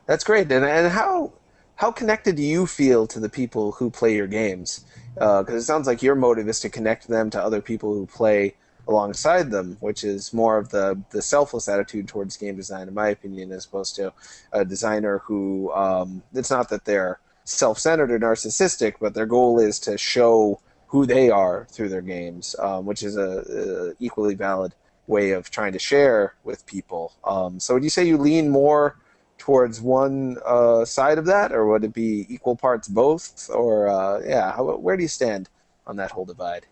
[SPEAKER 3] That's great. And how connected do you feel to the people who play your games? Because it sounds like your motive is to connect them to other people who play alongside them, which is more of the selfless attitude towards game design, in my opinion, as opposed to a designer who, it's not that they're self-centered or narcissistic, but their goal is to show who they are through their games, which is a equally valid way of trying to share with people. So would you say you lean more towards one side of that, or would it be equal parts both? Or, where do you stand on that whole divide?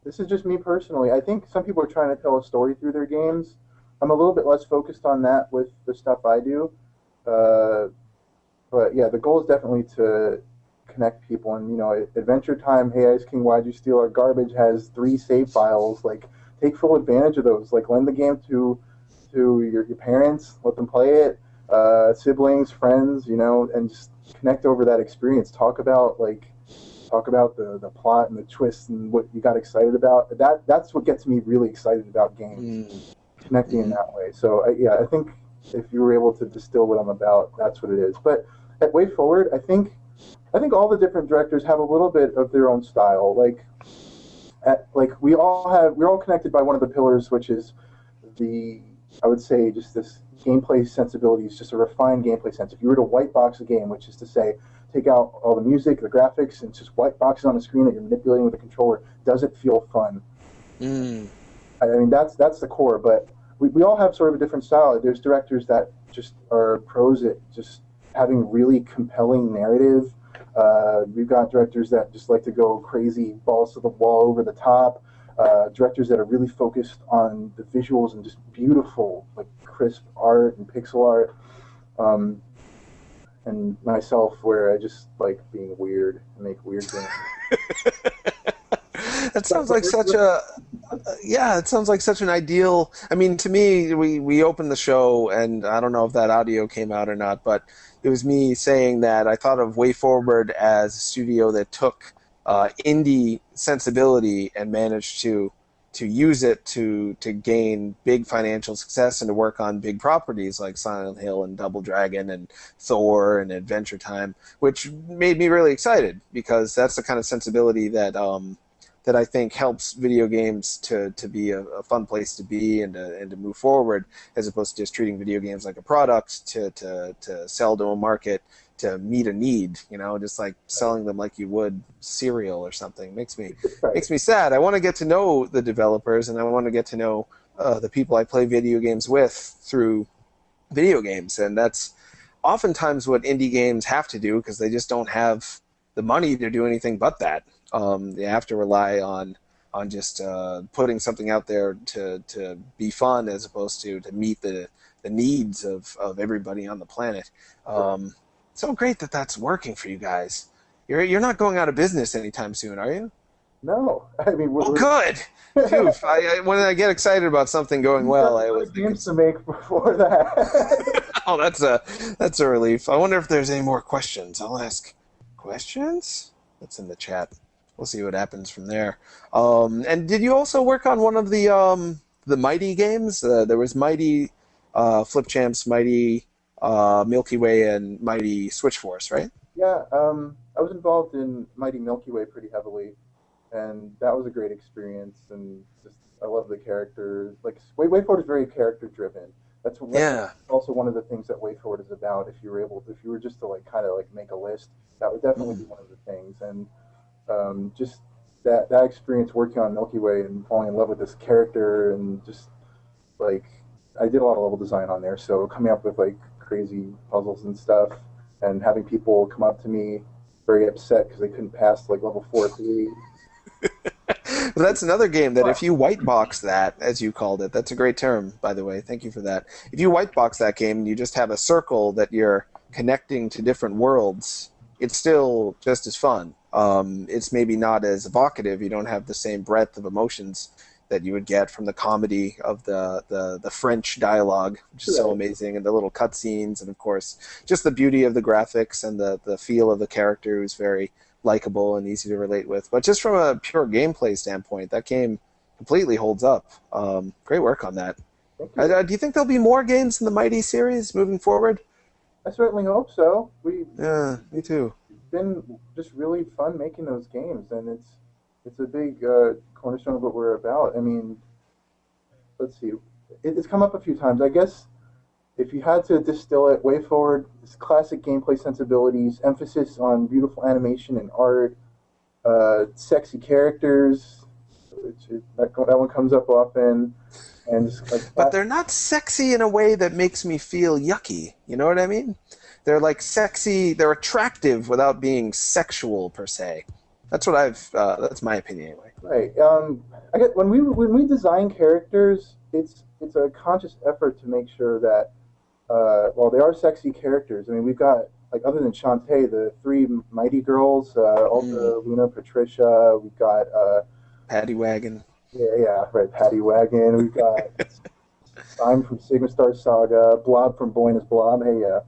[SPEAKER 4] This is just me personally. I think some people are trying to tell a story through their games. I'm a little bit less focused on that with the stuff I do. But yeah, the goal is definitely to connect people. And, Adventure Time, Hey Ice King, Why'd You Steal Our Garbage has 3 save files. Like, take full advantage of those. Like, lend the game to your parents, let them play it, siblings, friends, and just connect over that experience. Talk about, like, talk about the plot and the twists and what you got excited about. That's what gets me really excited about games, connecting in that way. So I think if you were able to distill what I'm about, that's what it is. But at WayForward, I think all the different directors have a little bit of their own style. We're all connected by one of the pillars, which is I would say just this gameplay sensibility is just a refined gameplay sense. If you were to white box a game, which is to say, take out all the music, the graphics, and just white box it on a screen that you're manipulating with a controller, does it feel fun? I mean, that's the core, but we all have sort of a different style. There's directors that just are pros at just having really compelling narrative. We've got directors that just like to go crazy, balls to the wall, over the top. Directors that are really focused on the visuals and just beautiful, like crisp art and pixel art. And myself, where I just like being weird and make weird things.
[SPEAKER 3] That sounds like such it sounds like such an ideal. I mean, to me, we opened the show, and I don't know if that audio came out or not, but it was me saying that I thought of WayForward as a studio that took indie sensibility and managed to use it to gain big financial success and to work on big properties like Silent Hill and Double Dragon and Thor and Adventure Time, which made me really excited because that's the kind of sensibility that I think helps video games to be a fun place to be and to move forward, as opposed to just treating video games like a product to sell to a market to meet a need, just like selling them like you would cereal or something. Makes me sad. I want to get to know the developers, and I want to get to know the people I play video games with through video games, and that's oftentimes what indie games have to do because they just don't have the money to do anything but that. They have to rely on just putting something out there to be fun as opposed to meet the needs of everybody on the planet. So great that that's working for you guys. You're not going out of business anytime soon, are you?
[SPEAKER 4] No, I mean we're
[SPEAKER 3] good. Phew. When I get excited about something going well, I always
[SPEAKER 4] games to make before that.
[SPEAKER 3] Oh, that's a relief. I wonder if there's any more questions. I'll ask questions. That's in the chat. We'll see what happens from there. And did you also work on one of the Mighty games? There was Mighty Flip Champs, Mighty Milky Way, and Mighty Switch Force, right?
[SPEAKER 4] Yeah, I was involved in Mighty Milky Way pretty heavily, and that was a great experience. And just I love the characters. Like WayForward is very character driven. That's also one of the things that WayForward is about. If you were just to kind of make a list, that would definitely be one of the things. And just that experience working on Milky Way and falling in love with this character, and just I did a lot of level design on there, so coming up with crazy puzzles and stuff, and having people come up to me very upset because they couldn't pass level 4 or 3.
[SPEAKER 3] Well, that's another game that if you white box that, as you called it, that's a great term, by the way, thank you for that. If you white box that game and you just have a circle that you're connecting to different worlds, it's still just as fun. It's maybe not as evocative. You don't have the same breadth of emotions that you would get from the comedy of the French dialogue, which is so amazing, and the little cutscenes, and of course, just the beauty of the graphics and the feel of the character who's very likable and easy to relate with. But just from a pure gameplay standpoint, that game completely holds up. Great work on that. Do you think there'll be more games in the Mighty series moving forward?
[SPEAKER 4] I certainly hope so.
[SPEAKER 3] Yeah, me too.
[SPEAKER 4] It's been just really fun making those games, and it's a big cornerstone of what we're about. I mean, let's see. It's come up a few times. I guess if you had to distill it, WayForward is classic gameplay sensibilities, emphasis on beautiful animation and art, sexy characters. That one comes up often. And
[SPEAKER 3] but they're not sexy in a way that makes me feel yucky. You know what I mean? They're sexy. They're attractive without being sexual per se. That's what that's my opinion anyway.
[SPEAKER 4] Right. I get when we design characters, it's a conscious effort to make sure that they are sexy characters. I mean, we've got other than Shantae, the 3 Mighty girls, Ultra, Luna, Patricia. We've got
[SPEAKER 3] Paddy Wagon.
[SPEAKER 4] Yeah, right. Paddy Wagon. We've got Stein from Sigma Star Saga, Blob from Boy and His Blob. Hey, yeah.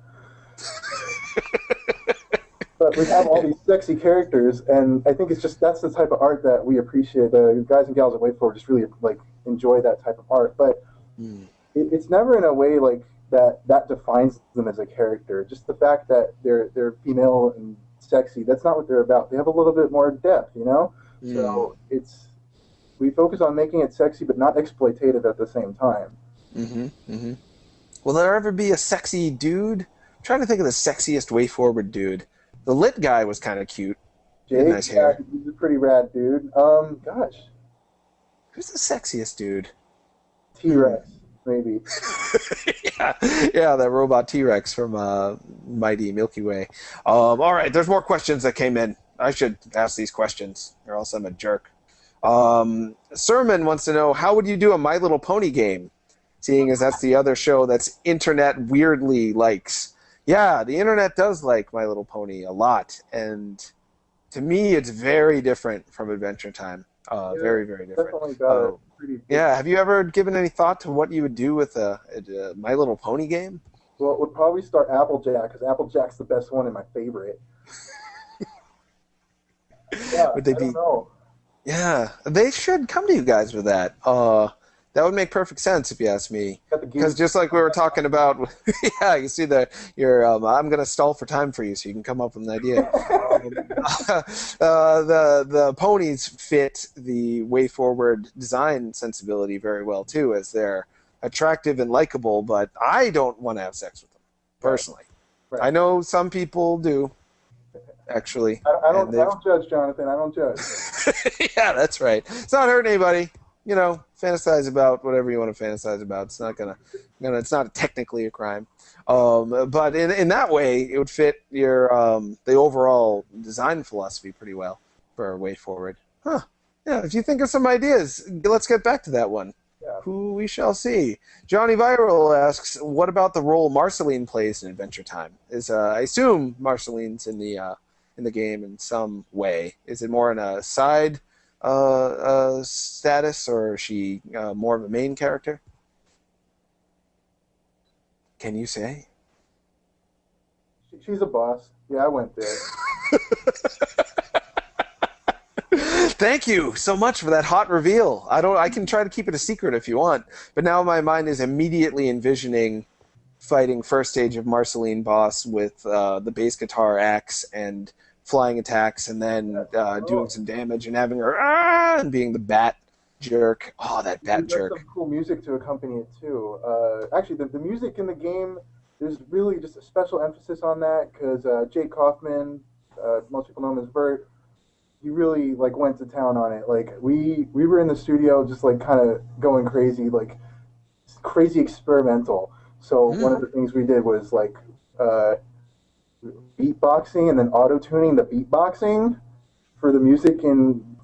[SPEAKER 4] But we have all these sexy characters, and I think it's just that's the type of art that we appreciate. The guys and gals at WayForward just really like enjoy that type of art, but it's never in a way like that defines them as a character. Just the fact that they're female and sexy, that's not what they're about. They have a little bit more depth, you know. So we focus on making it sexy, but not exploitative at the same time.
[SPEAKER 3] Will there ever be a sexy dude? I'm trying to think of the sexiest WayForward dude. The lit guy was kind of cute.
[SPEAKER 4] Jake,
[SPEAKER 3] Nice hair.
[SPEAKER 4] he's a pretty rad dude. Gosh,
[SPEAKER 3] Who's the sexiest dude?
[SPEAKER 4] T-Rex, maybe.
[SPEAKER 3] yeah, that robot T-Rex from Mighty Milky Way. All right, there's more questions that came in. I should ask these questions, or else I'm a jerk. Sermon wants to know, how would you do a My Little Pony game, seeing as that's the other show that's internet weirdly likes? Yeah, the internet does like My Little Pony a lot, and to me, it's very different from Adventure Time. Very, very different.
[SPEAKER 4] Definitely got
[SPEAKER 3] yeah, have you ever given any thought to what you would do with a My Little Pony game?
[SPEAKER 4] Well, it would probably start Applejack, because Applejack's the best one and my favorite. Yeah,
[SPEAKER 3] Would they
[SPEAKER 4] I don't
[SPEAKER 3] be?
[SPEAKER 4] know.
[SPEAKER 3] Yeah, they should come to you guys with that. That would make perfect sense if you ask me.
[SPEAKER 4] Got the
[SPEAKER 3] Because just like we were talking about, yeah, you see your. I'm going to stall for time for you so you can come up with an idea. The ponies fit the WayForward design sensibility very well too, as they're attractive and likable. But I don't want to have sex with them personally.
[SPEAKER 4] Right.
[SPEAKER 3] I know some people do. Actually,
[SPEAKER 4] I don't judge, Jonathan. I don't judge.
[SPEAKER 3] yeah, that's right. It's not hurting anybody. You know, fantasize about whatever you want to fantasize about. It's not it's not technically a crime. But in that way, it would fit your the overall design philosophy pretty well for WayForward. Huh? Yeah. If you think of some ideas, let's get back to that one.
[SPEAKER 4] Yeah.
[SPEAKER 3] Who we shall see. Johnny Viral asks, "What about the role Marceline plays in Adventure Time? I assume Marceline's in the game in some way. Is it more in a side status, or is she more of a main character? Can you say?"
[SPEAKER 4] She's a boss. Yeah, I went there.
[SPEAKER 3] Thank you so much for that hot reveal. I can try to keep it a secret if you want, but now my mind is immediately envisioning fighting first stage of Marceline boss with the bass guitar axe and flying attacks, and then doing some damage and having her and being the bat jerk. Oh, that bat jerk.
[SPEAKER 4] Some cool music to accompany it too. Actually, the music in the game, there's really just a special emphasis on that because Jake Kaufman, most people know him as Bert, he really like went to town on it. Like we were in the studio just like kind of going crazy, like crazy experimental. So one of the things we did was like beatboxing and then auto-tuning the beatboxing for the music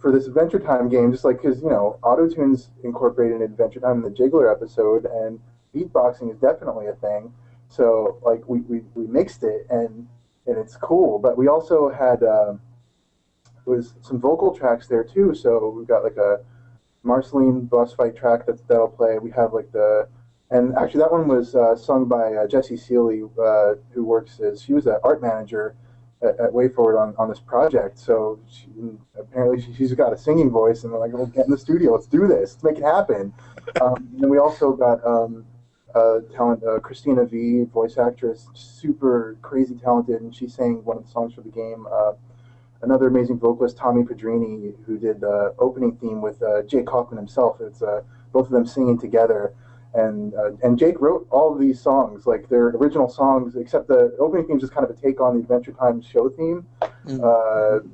[SPEAKER 4] for this Adventure Time game, just like because auto-tune's incorporated in Adventure Time in the Jiggler episode, and beatboxing is definitely a thing. So like we mixed it and it's cool, but we also had was some vocal tracks there too. So we've got like a Marceline boss fight track that'll play. We have like and actually that one was sung by Jessie Seeley, who she was an art manager at WayForward on this project. So apparently she's got a singing voice, and we're like, well, get in the studio, let's do this, let's make it happen. And we also got talent, Christina V, voice actress, super crazy talented, and she sang one of the songs for the game. Another amazing vocalist, Tommy Pedrini, who did the opening theme with Jake Kaufman himself. It's both of them singing together. And Jake wrote all of these songs, like their original songs, except the opening theme is just kind of a take on the Adventure Time show theme. And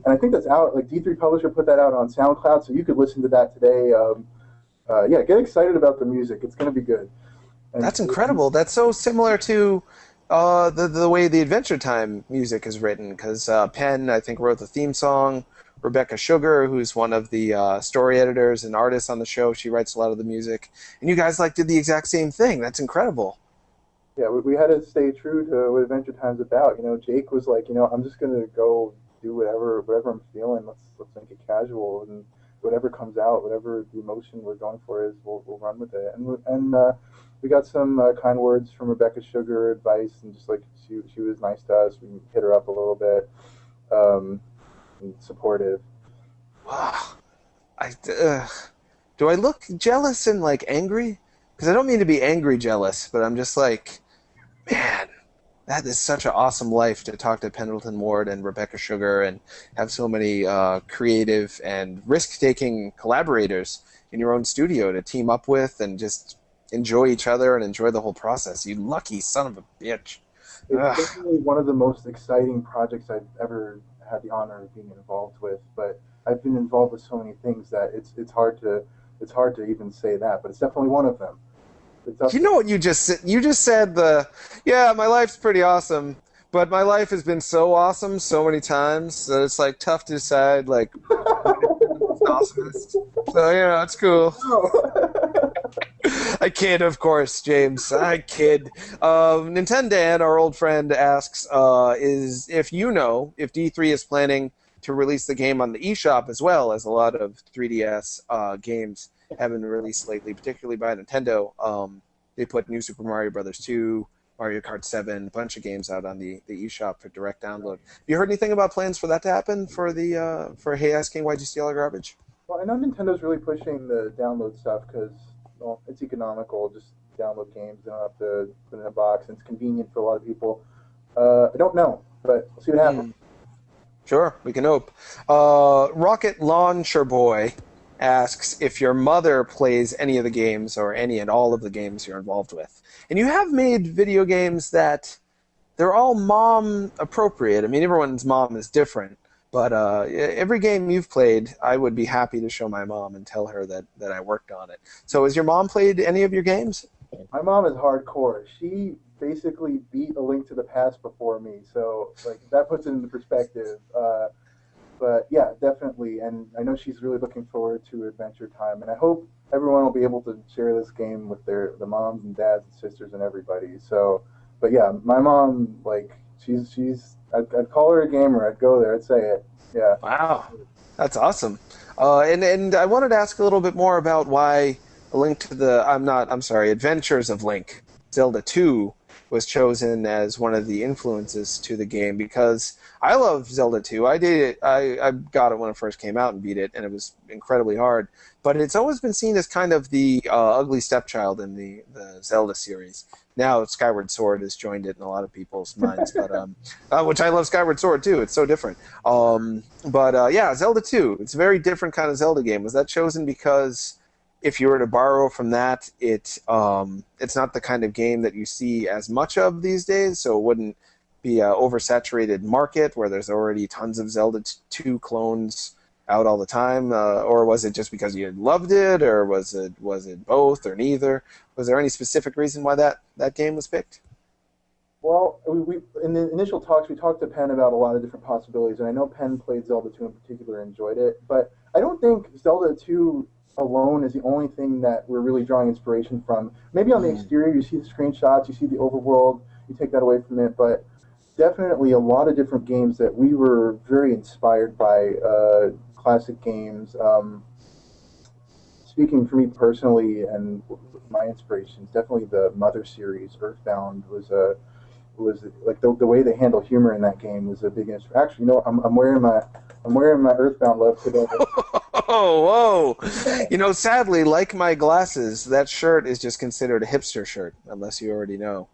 [SPEAKER 4] I think that's out. Like D3 Publisher put that out on SoundCloud, so you could listen to that today. Yeah, get excited about the music. It's going to be good. And
[SPEAKER 3] that's incredible. That's so similar to the way the Adventure Time music is written, because Penn, I think, wrote the theme song. Rebecca Sugar, who's one of the story editors and artists on the show, she writes a lot of the music. And you guys did the exact same thing. That's incredible.
[SPEAKER 4] Yeah, we had to stay true to what Adventure Time's about. Jake was like, I'm just going to go do whatever I'm feeling. Let's make it casual, and whatever comes out, whatever the emotion we're going for is, we'll run with it. And we got some kind words from Rebecca Sugar, advice, and just like she was nice to us. We hit her up a little bit. and supportive.
[SPEAKER 3] Wow. Do I look jealous and like angry? Because I don't mean to be angry jealous, but I'm just like, man, that is such an awesome life to talk to Pendleton Ward and Rebecca Sugar and have so many creative and risk-taking collaborators in your own studio to team up with and just enjoy each other and enjoy the whole process. You lucky son of a bitch.
[SPEAKER 4] It's
[SPEAKER 3] Ugh.
[SPEAKER 4] definitely one of the most exciting projects I've ever had the honor of being involved with. But I've been involved with so many things that it's hard to even say that. But it's definitely one of them. It's up
[SPEAKER 3] You know what you just said? You just said yeah, my life's pretty awesome, but my life has been so awesome so many times that it's like tough to decide like what's awesomest. So it's cool. I kid, of course, James. I kid. Nintendan, our old friend, asks, is if if D3 is planning to release the game on the eShop as well, as a lot of 3DS games have been released lately, particularly by Nintendo. They put New Super Mario Bros. 2, Mario Kart 7, a bunch of games out on the eShop for direct download. Have you heard anything about plans for that to happen for for Hey Asking Why'd You Steal Our Garbage?
[SPEAKER 4] Well, I know Nintendo's really pushing the download stuff because it's economical. Just download games. You don't have to put it in a box, and it's convenient for a lot of people. I don't know, but we'll see what happens.
[SPEAKER 3] Sure, we can hope. Rocket Launcher Boy asks if your mother plays any of the games or any and all of the games you're involved with. And you have made video games that they're all mom appropriate. I mean, everyone's mom is different. But every game you've played, I would be happy to show my mom and tell her that I worked on it. So has your mom played any of your games?
[SPEAKER 4] My mom is hardcore. She basically beat A Link to the Past before me, so like that puts it into perspective. But yeah, definitely, and I know she's really looking forward to Adventure Time, and I hope everyone will be able to share this game with the moms and dads and sisters and everybody. So, but yeah, my mom, like she's I'd call her a gamer. I'd go there. I'd say it. Yeah.
[SPEAKER 3] Wow, that's awesome. And I wanted to ask a little bit more about why A Link to the Adventures of Link, Zelda 2 was chosen as one of the influences to the game because I love Zelda 2. I did it. I got it when it first came out and beat it, and it was incredibly hard. But it's always been seen as kind of the ugly stepchild in the Zelda series. Now Skyward Sword has joined it in a lot of people's minds, but which I love Skyward Sword too. It's so different. Yeah, Zelda 2. It's a very different kind of Zelda game. Was that chosen because if you were to borrow from that, it's not the kind of game that you see as much of these days, so it wouldn't be an oversaturated market where there's already tons of Zelda 2 clones out all the time, or was it just because you loved it, or was it both, or neither? Was there any specific reason why that game was picked?
[SPEAKER 4] Well, we in the initial talks, we talked to Penn about a lot of different possibilities, and I know Penn played Zelda 2 in particular and enjoyed it, but I don't think Zelda 2 alone is the only thing that we're really drawing inspiration from. Maybe on the exterior, you see the screenshots, you see the overworld, you take that away from it, but definitely a lot of different games that we were very inspired by, classic games. Speaking for me personally, and my inspirations, definitely the Mother series, Earthbound was like the way they handle humor in that game was a big inspiration. Actually, I'm wearing my Earthbound love today.
[SPEAKER 3] Oh, whoa! Sadly, like my glasses, that shirt is just considered a hipster shirt, unless you already know.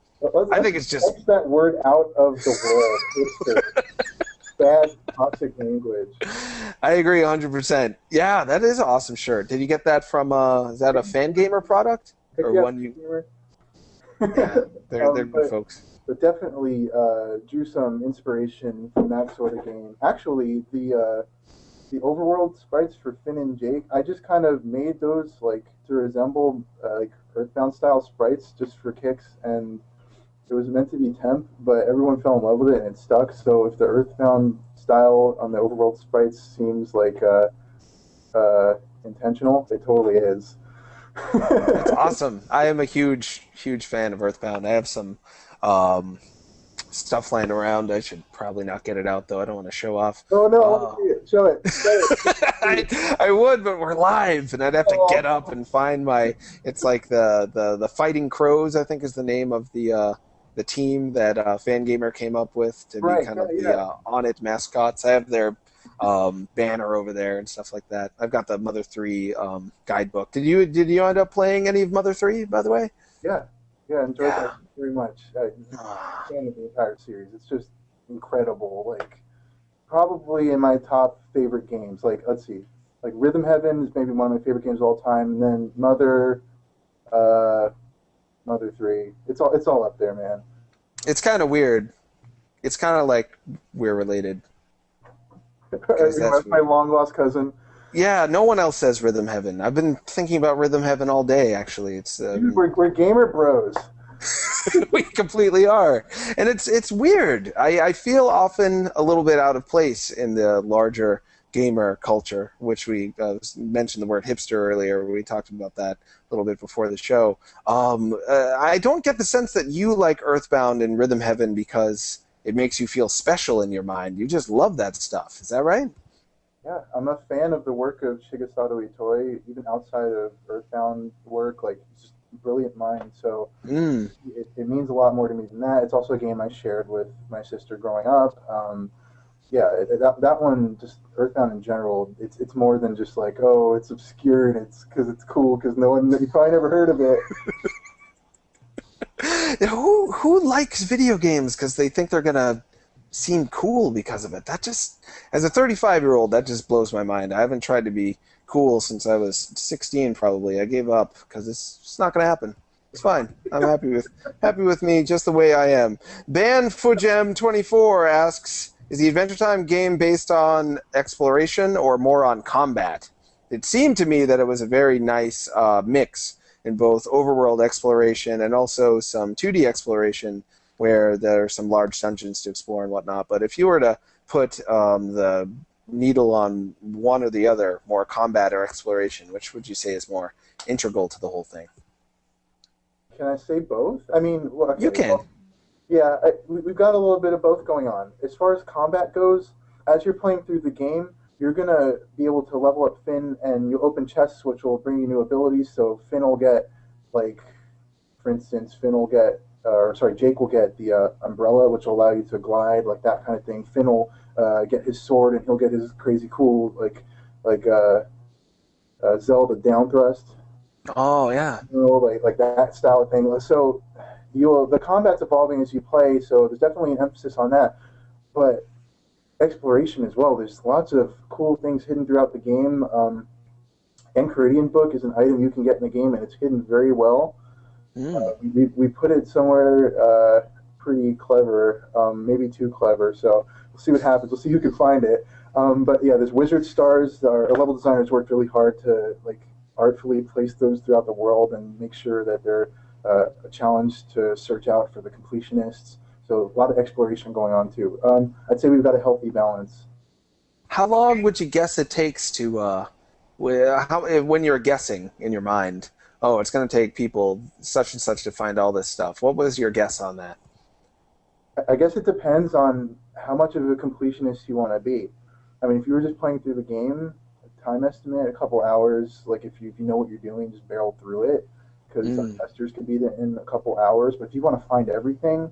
[SPEAKER 3] I think it's just
[SPEAKER 4] get that word out of the world. Hipster. Bad, toxic language.
[SPEAKER 3] I agree 100%. Yeah, that is an awesome shirt. Did you get that from? Is that a Fangamer product or one you? Yeah, they're good folks.
[SPEAKER 4] But definitely drew some inspiration from that sort of game. Actually, the overworld sprites for Finn and Jake, I just kind of made those like to resemble like Earthbound style sprites just for kicks, and it was meant to be temp, but everyone fell in love with it and it stuck. So if the Earthbound style on the overworld sprites seems like intentional, it totally is.
[SPEAKER 3] That's awesome. I am a huge fan of Earthbound. I have some stuff lying around. I should probably not get it out, though. I don't want to show off.
[SPEAKER 4] Oh, no, I want to see it. Show it.
[SPEAKER 3] I would, but we're live, and I'd have to get up and find my... It's like the Fighting Crows, I think is the name of the the team that Fangamer came up with to be
[SPEAKER 4] Right.
[SPEAKER 3] kind
[SPEAKER 4] Yeah.
[SPEAKER 3] of the
[SPEAKER 4] Yeah.
[SPEAKER 3] On-It mascots. I have their banner over there and stuff like that. I've got the Mother 3 guidebook. Did you end up playing any of Mother 3, by the way?
[SPEAKER 4] Yeah. Yeah. Enjoyed
[SPEAKER 3] Yeah.
[SPEAKER 4] that very much. I'm
[SPEAKER 3] Ah,
[SPEAKER 4] a fan of the entire series. It's just incredible. Like probably in my top favorite games. Like let's see. Like Rhythm Heaven is maybe one of my favorite games of all time. And then uh, Mother 3. It's all up there, man.
[SPEAKER 3] it's kind of weird. It's kind of like we're related because that's
[SPEAKER 4] My long lost cousin.
[SPEAKER 3] yeah. No one else says Rhythm Heaven. I've been thinking about Rhythm Heaven all day. Actually, it's
[SPEAKER 4] Dude, we're gamer bros.
[SPEAKER 3] we completely are, and it's weird. I feel often a little bit out of place in the larger gamer culture, which we mentioned the word hipster earlier. We talked about that a little bit before the show. I don't get the sense that you like Earthbound and Rhythm Heaven because it makes you feel special in your mind. You just love that stuff. Is that right?
[SPEAKER 4] Yeah, I'm a fan of the work of Shigesato Itoi, even outside of Earthbound work. Like, he's just a brilliant mind. So
[SPEAKER 3] Mm.
[SPEAKER 4] it means a lot more to me than that. It's also a game I shared with my sister growing up. Yeah, that one, just Earthbound in general, it's more than just like, oh, it's obscure and it's because it's cool because no one, you probably never heard of it.
[SPEAKER 3] Who likes video games because they think they're gonna seem cool because of it? That just, as a 35-year-old, that just blows my mind. I haven't tried to be cool since I was 16. Probably I gave up because it's not gonna happen. It's fine. I'm happy with me just the way I am. Ban Fujem 24 asks, is the Adventure Time game based on exploration or more on combat? It seemed to me that it was a very nice mix in both overworld exploration and also some 2D exploration where there are some large dungeons to explore and whatnot. But if you were to put the needle on one or the other, more combat or exploration, which would you say is more integral to the whole thing?
[SPEAKER 4] Can I say both? I mean, well,
[SPEAKER 3] You
[SPEAKER 4] okay,
[SPEAKER 3] can.
[SPEAKER 4] well, yeah, we've got a little bit of both going on. As far as combat goes, as you're playing through the game, you're gonna be able to level up Finn, and you open chests which will bring you new abilities. So Finn will get, like, for instance, or sorry, Jake will get the umbrella, which will allow you to glide, like that kind of thing. Finn will get his sword, and he'll get his crazy cool, like Zelda down thrust,
[SPEAKER 3] Oh, yeah.
[SPEAKER 4] like that style of thing. So the combat's evolving as you play, so there's definitely an emphasis on that. But exploration as well. There's lots of cool things hidden throughout the game. Enchiridion book is an item you can get in the game, and it's hidden very well.
[SPEAKER 3] Mm.
[SPEAKER 4] We put it somewhere pretty clever, maybe too clever. So we'll see what happens. We'll see who can find it. But yeah, there's wizard stars. Our level designers worked really hard to like artfully place those throughout the world and make sure that they're a challenge to search out for the completionists. So a lot of exploration going on too. I'd say we've got a healthy balance.
[SPEAKER 3] How long would you guess it takes to, when you're guessing in your mind, oh, it's going to take people such and such to find all this stuff? What was your guess on that?
[SPEAKER 4] I guess it depends on how much of a completionist you want to be. I mean, if you were just playing through the game, time estimate, a couple hours. Like if you know what you're doing, just barrel through it because some
[SPEAKER 3] Mm.
[SPEAKER 4] testers could be there in a couple hours. But if you want to find everything,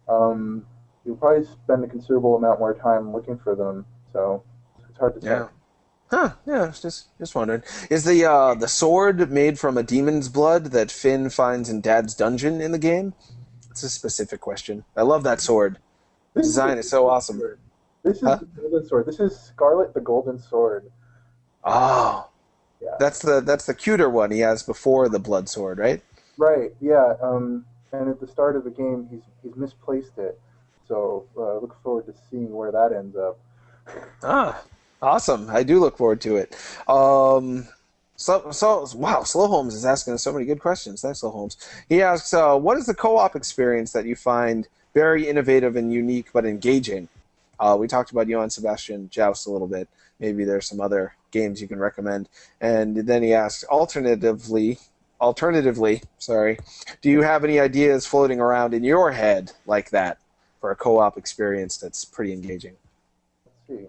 [SPEAKER 4] you'll probably spend a considerable amount more time looking for them. So it's hard to say.
[SPEAKER 3] Yeah. Huh, yeah, I was just wondering. Is the sword made from a demon's blood that Finn finds in Dad's dungeon in the game? It's a specific question. I love that sword. The
[SPEAKER 4] This is the
[SPEAKER 3] design is so
[SPEAKER 4] golden
[SPEAKER 3] awesome.
[SPEAKER 4] sword. This is
[SPEAKER 3] Huh?
[SPEAKER 4] the golden sword. This is Scarlet the Golden Sword.
[SPEAKER 3] Oh,
[SPEAKER 4] Yeah.
[SPEAKER 3] that's the cuter one he has before the blood sword, right?
[SPEAKER 4] Right. Yeah. And at the start of the game, he's misplaced it. So look forward to seeing where that ends up.
[SPEAKER 3] Ah, awesome. I do look forward to it. Um, wow, Slow Holmes is asking us so many good questions. Thanks, Slow Holmes. He asks, what is the co-op experience that you find very innovative and unique but engaging? We talked about Johann Sebastian Joust a little bit. Maybe there's some other games you can recommend. And then he asks, alternatively, sorry, do you have any ideas floating around in your head like that for a co-op experience that's pretty engaging?
[SPEAKER 4] Let's see.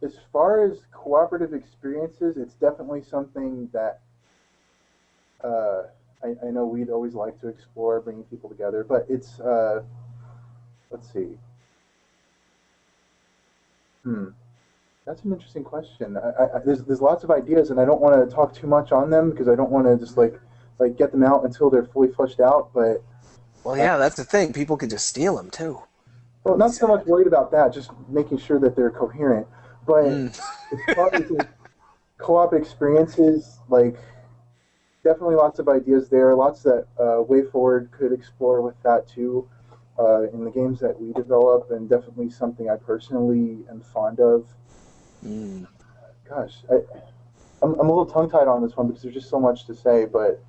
[SPEAKER 4] As far as cooperative experiences, it's definitely something that uh, I know we'd always like to explore bringing people together, but it's let's see. Hmm. That's an interesting question. There's lots of ideas, and I don't want to talk too much on them because I don't want to just like get them out until they're fully fleshed out. But
[SPEAKER 3] Well, yeah, that's the thing. People could just steal them too.
[SPEAKER 4] well,
[SPEAKER 3] That'd be
[SPEAKER 4] not so much
[SPEAKER 3] sad.
[SPEAKER 4] worried about that, just making sure that they're coherent. But
[SPEAKER 3] Mm.
[SPEAKER 4] as far as like, co-op experiences, like definitely lots of ideas there. Lots that WayForward could explore with that too. In the games that we develop, and definitely something I personally am fond of.
[SPEAKER 3] Mm.
[SPEAKER 4] Gosh, I'm a little tongue tied on this one because there's just so much to say, but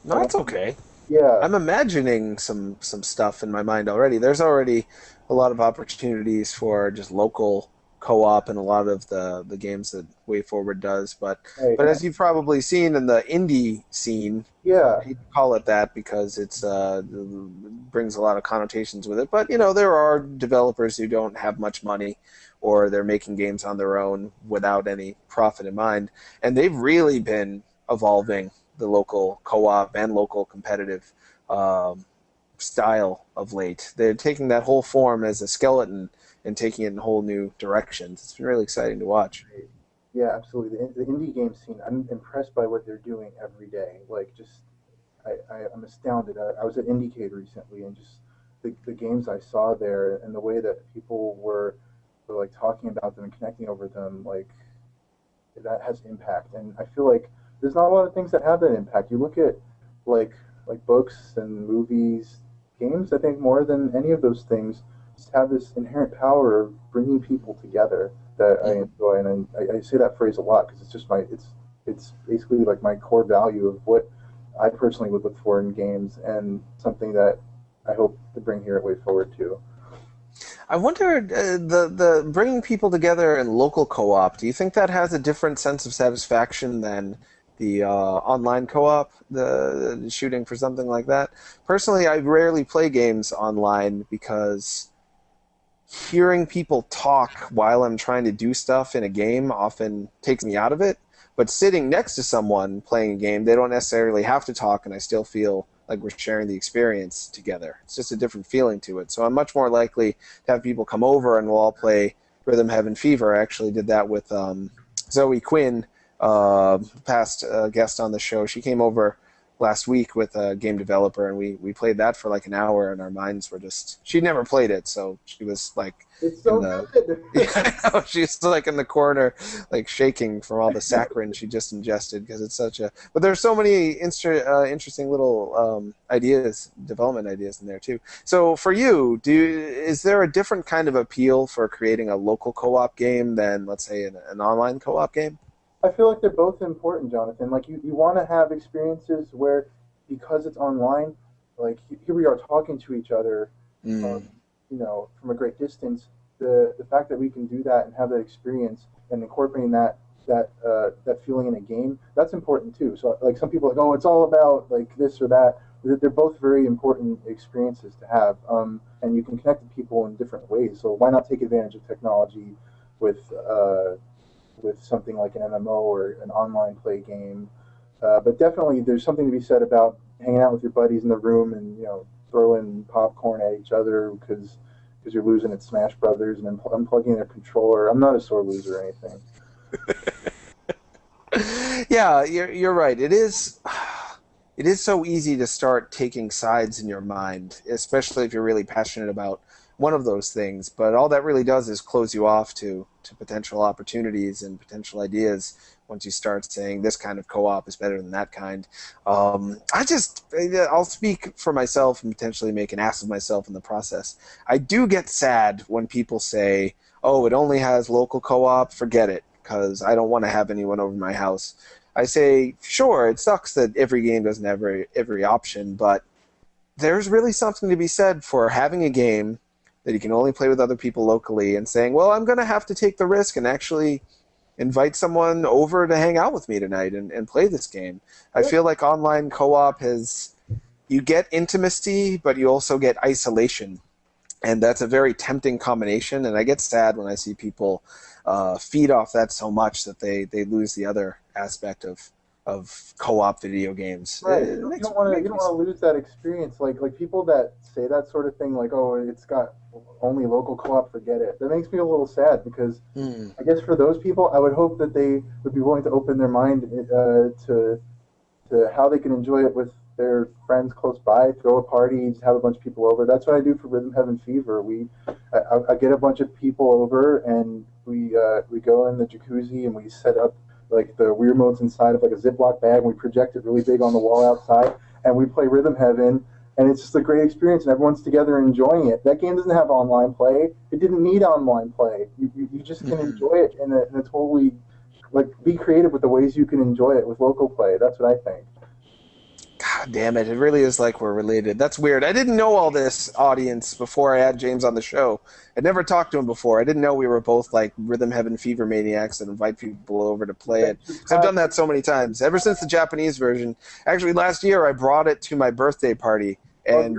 [SPEAKER 3] No, that's okay.
[SPEAKER 4] yeah,
[SPEAKER 3] I'm imagining some stuff in my mind already. There's already a lot of opportunities for just local co-op in a lot of the games that WayForward does. But
[SPEAKER 4] right,
[SPEAKER 3] but as you've probably seen in the indie scene,
[SPEAKER 4] yeah,
[SPEAKER 3] I hate to call it that because it's brings a lot of connotations with it. But there are developers who don't have much money, or they're making games on their own without any profit in mind, and they've really been evolving the local co-op and local competitive um, style of late. They're taking that whole form as a skeleton and taking it in whole new directions. It's been really exciting to watch.
[SPEAKER 4] right. Yeah, absolutely. The indie game scene, I'm impressed by what they're doing every day. Like, just I'm astounded. I was at IndieCade recently, and just the games I saw there, and the way that people were like talking about them and connecting over them, like that has impact. And I feel like there's not a lot of things that have that impact. You look at like like books and movies, games. I think more than any of those things, just have this inherent power of bringing people together that I
[SPEAKER 3] Mhm.
[SPEAKER 4] enjoy. And I say that phrase a lot because it's just my it's basically like my core value of what I personally would look for in games, and something that I hope to bring here at Way Forward too.
[SPEAKER 3] I wonder the bringing people together in local co-op. Do you think that has a different sense of satisfaction than the online co-op, the shooting for something like that? Personally, I rarely play games online because hearing people talk while I'm trying to do stuff in a game often takes me out of it. But sitting next to someone playing a game, they don't necessarily have to talk, and I still feel like we're sharing the experience together. It's just a different feeling to it. So I'm much more likely to have people come over and we'll all play Rhythm Heaven Fever. I actually did that with Zoe Quinn, past guest on the show. She came over last week with a game developer, and we played that for like an hour, and our minds were just. She'd never played it, so she was like
[SPEAKER 4] It's
[SPEAKER 3] in
[SPEAKER 4] so
[SPEAKER 3] the.
[SPEAKER 4] good.
[SPEAKER 3] Yeah, I know. She's like in the corner, like shaking from all the saccharin she just ingested because it's such a. But there's so many interesting little ideas, development ideas in there too. So for you, is there a different kind of appeal for creating a local co-op game than, let's say, an online co-op game?
[SPEAKER 4] I feel like they're both important, Jonathan. Like you want to have experiences where, because it's online, like here we are talking to each other, um,
[SPEAKER 3] Mm.
[SPEAKER 4] from a great distance. The fact that we can do that and have that experience and incorporating that feeling in a game, that's important too. So like some people are like, oh, it's all about like this or that. They're both very important experiences to have, and you can connect with people in different ways. So why not take advantage of technology with something like an MMO or an online play game. But definitely, there's something to be said about hanging out with your buddies in the room and throwing popcorn at each other because you're losing at Smash Brothers and then unplugging their controller. I'm not a sore loser or anything.
[SPEAKER 3] Yeah, you're right. It is so easy to start taking sides in your mind, especially if you're really passionate about one of those things. But all that really does is close you off to potential opportunities and potential ideas once you start saying this kind of co-op is better than that kind. I'll speak for myself and potentially make an ass of myself in the process. I do get sad when people say, "Oh, it only has local co-op. Forget it, because I don't want to have anyone over my house." I say, sure, it sucks that every game doesn't have every option, but there's really something to be said for having a game that you can only play with other people locally and saying, well, I'm going to have to take the risk and actually invite someone over to hang out with me tonight and play this game. I
[SPEAKER 4] Yeah,
[SPEAKER 3] feel like online co-op has, you get intimacy, but you also get isolation. And that's a very tempting combination, and I get sad when I see people feed off that so much that they lose the other aspect of co-op video games.
[SPEAKER 4] Right.
[SPEAKER 3] It
[SPEAKER 4] You
[SPEAKER 3] makes,
[SPEAKER 4] don't want to.
[SPEAKER 3] makes
[SPEAKER 4] You don't
[SPEAKER 3] me
[SPEAKER 4] want to lose that experience. Like people that say that sort of thing, like, oh, it's got only local co-op. Forget it. That makes me a little sad because I guess for those people, I would hope that they would be willing to open their mind to how they can enjoy it with their friends close by, throw a party, just have a bunch of people over. That's what I do for Rhythm Heaven Fever. I get a bunch of people over and we go in the jacuzzi and we set up like the Wii remotes inside of like a Ziploc bag and we project it really big on the wall outside and we play Rhythm Heaven and it's just a great experience and everyone's together enjoying it. That game doesn't have online play. It didn't need online play. You just can enjoy it in a totally like be creative with the ways you can enjoy it with local play. That's what I think.
[SPEAKER 3] God damn it. It really is like we're related. That's weird. I didn't know all this, audience, before I had James on the show. I'd never talked to him before. I didn't know we were both like Rhythm Heaven Fever maniacs that invite people over to play it. 'Cause I've done that so many times. Ever since the Japanese version. Actually, last year I brought it to my birthday party. And,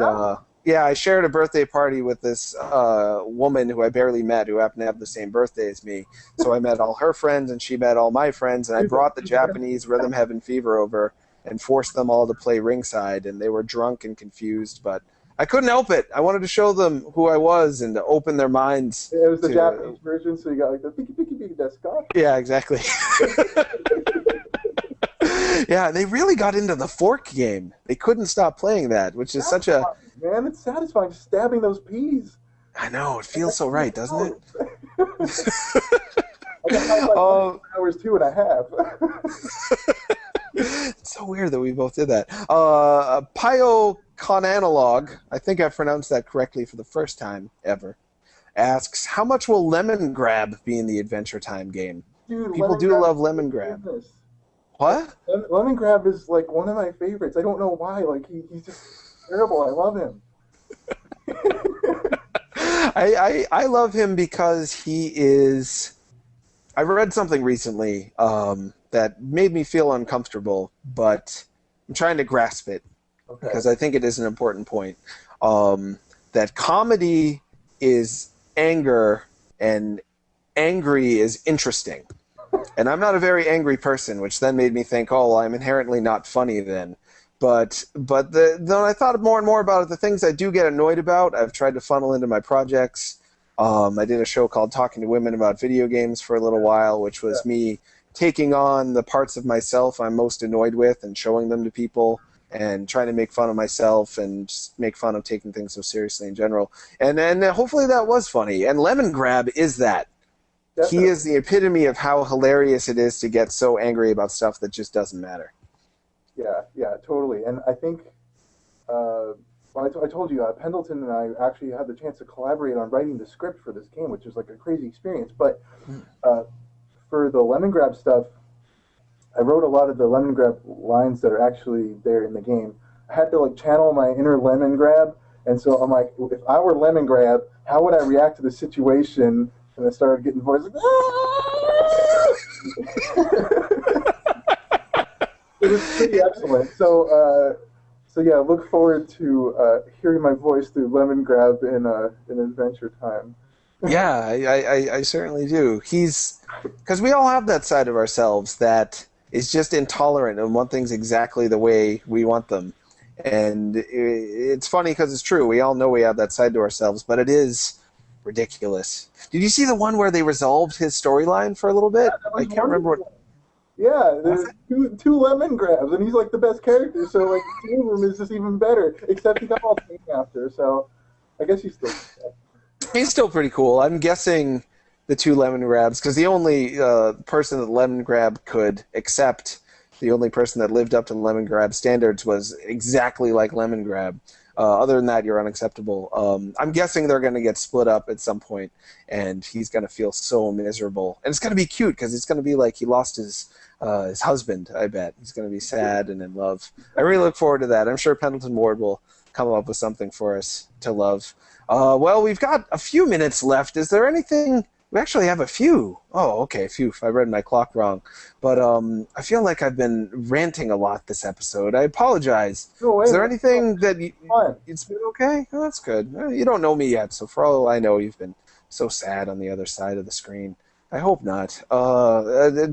[SPEAKER 3] yeah, I shared a birthday party with this woman who I barely met who happened to have the same birthday as me. So I met all her friends and she met all my friends. And I brought the Japanese Rhythm Heaven Fever over and forced them all to play ringside, and they were drunk and confused, but I couldn't help it. I wanted to show them who I was and to open their minds.
[SPEAKER 4] It was the Japanese version, so you got like the piki piki piki desu.
[SPEAKER 3] Yeah, exactly. Yeah, they really got into the fork game. They couldn't stop playing that, which is such a...
[SPEAKER 4] Man, it's satisfying just stabbing those peas.
[SPEAKER 3] I know, it feels so right, doesn't it?
[SPEAKER 4] I got like hours 2.5.
[SPEAKER 3] It's so weird that we both did that. Pyocon Analog, I think I pronounced that correctly for the first time ever, asks, how much will Lemon Grab be in the Adventure Time game?
[SPEAKER 4] Dude,
[SPEAKER 3] people do love Lemon Grab. What?
[SPEAKER 4] Lemon Grab is like one of my favorites. I don't know why. Like he's just terrible. I love him.
[SPEAKER 3] I love him because he is... I read something recently that made me feel uncomfortable, but I'm trying to grasp it because I think it is an important point. That comedy is anger and angry is interesting. And I'm not a very angry person, which then made me think, oh, well, I'm inherently not funny then. But then I thought more and more about it. The things I do get annoyed about, I've tried to funnel into my projects. I did a show called Talking to Women about video games for a little while, which was me taking on the parts of myself I'm most annoyed with and showing them to people and trying to make fun of myself and just make fun of taking things so seriously in general. And hopefully that was funny. And Lemon Grab is that. Definitely. He is the epitome of how hilarious it is to get so angry about stuff that just doesn't matter.
[SPEAKER 4] Yeah, totally. And I think... I told you, Pendleton and I actually had the chance to collaborate on writing the script for this game, which was like a crazy experience. But for the Lemon Grab stuff, I wrote a lot of the Lemon Grab lines that are actually there in the game. I had to like channel my inner Lemon Grab, and so I'm like, if I were Lemon Grab, how would I react to the situation? And I started getting voices like, it was pretty excellent. So yeah, look forward to hearing my voice through Lemon Grab in Adventure Time.
[SPEAKER 3] Yeah, I certainly do. Because we all have that side of ourselves that is just intolerant and want things exactly the way we want them. And it's funny because it's true. We all know we have that side to ourselves, but it is ridiculous. Did you see the one where they resolved his storyline for a little bit?
[SPEAKER 4] Yeah,
[SPEAKER 3] I can't remember what...
[SPEAKER 4] Yeah, there's two Lemon Grabs, and he's like the best character, so like two of them is just even better, except he got all named after, so I guess he's still...
[SPEAKER 3] He's still pretty cool. I'm guessing the two Lemon Grabs, because the only person that Lemon Grab could accept, the only person that lived up to Lemon Grab standards was exactly like Lemon Grab. Other than that, you're unacceptable. I'm guessing they're going to get split up at some point, and he's going to feel so miserable. And it's going to be cute, because it's going to be like he lost his husband, I bet. He's going to be sad and in love. I really look forward to that. I'm sure Pendleton Ward will come up with something for us to love. Well, we've got a few minutes left. Is there anything... We actually have a few. Oh, okay, phew. I read my clock wrong. But I feel like I've been ranting a lot this episode. I apologize.
[SPEAKER 4] No way.
[SPEAKER 3] Is there anything that it's been okay? Oh, that's good. You don't know me yet, so for all I know, you've been so sad on the other side of the screen. I hope not.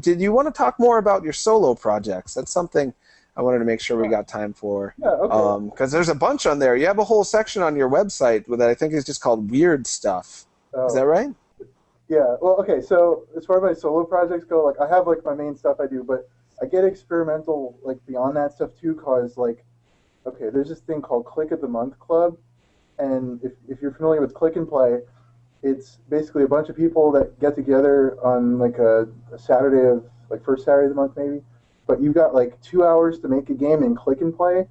[SPEAKER 3] Did you want to talk more about your solo projects? That's something I wanted to make sure we got time for.
[SPEAKER 4] Yeah, okay.
[SPEAKER 3] Because there's a bunch on there. You have a whole section on your website that I think is just called Weird Stuff. Is that
[SPEAKER 4] Oh,
[SPEAKER 3] right?
[SPEAKER 4] yeah. Well, okay. So as far as my solo projects go, like I have like my main stuff I do, but I get experimental like beyond that stuff too, cause like okay, there's this thing called Click of the Month Club, and if you're familiar with Click and Play, it's basically a bunch of people that get together on like a Saturday of like first Saturday of the month maybe, but you've got like 2 hours to make a game in Click and Play,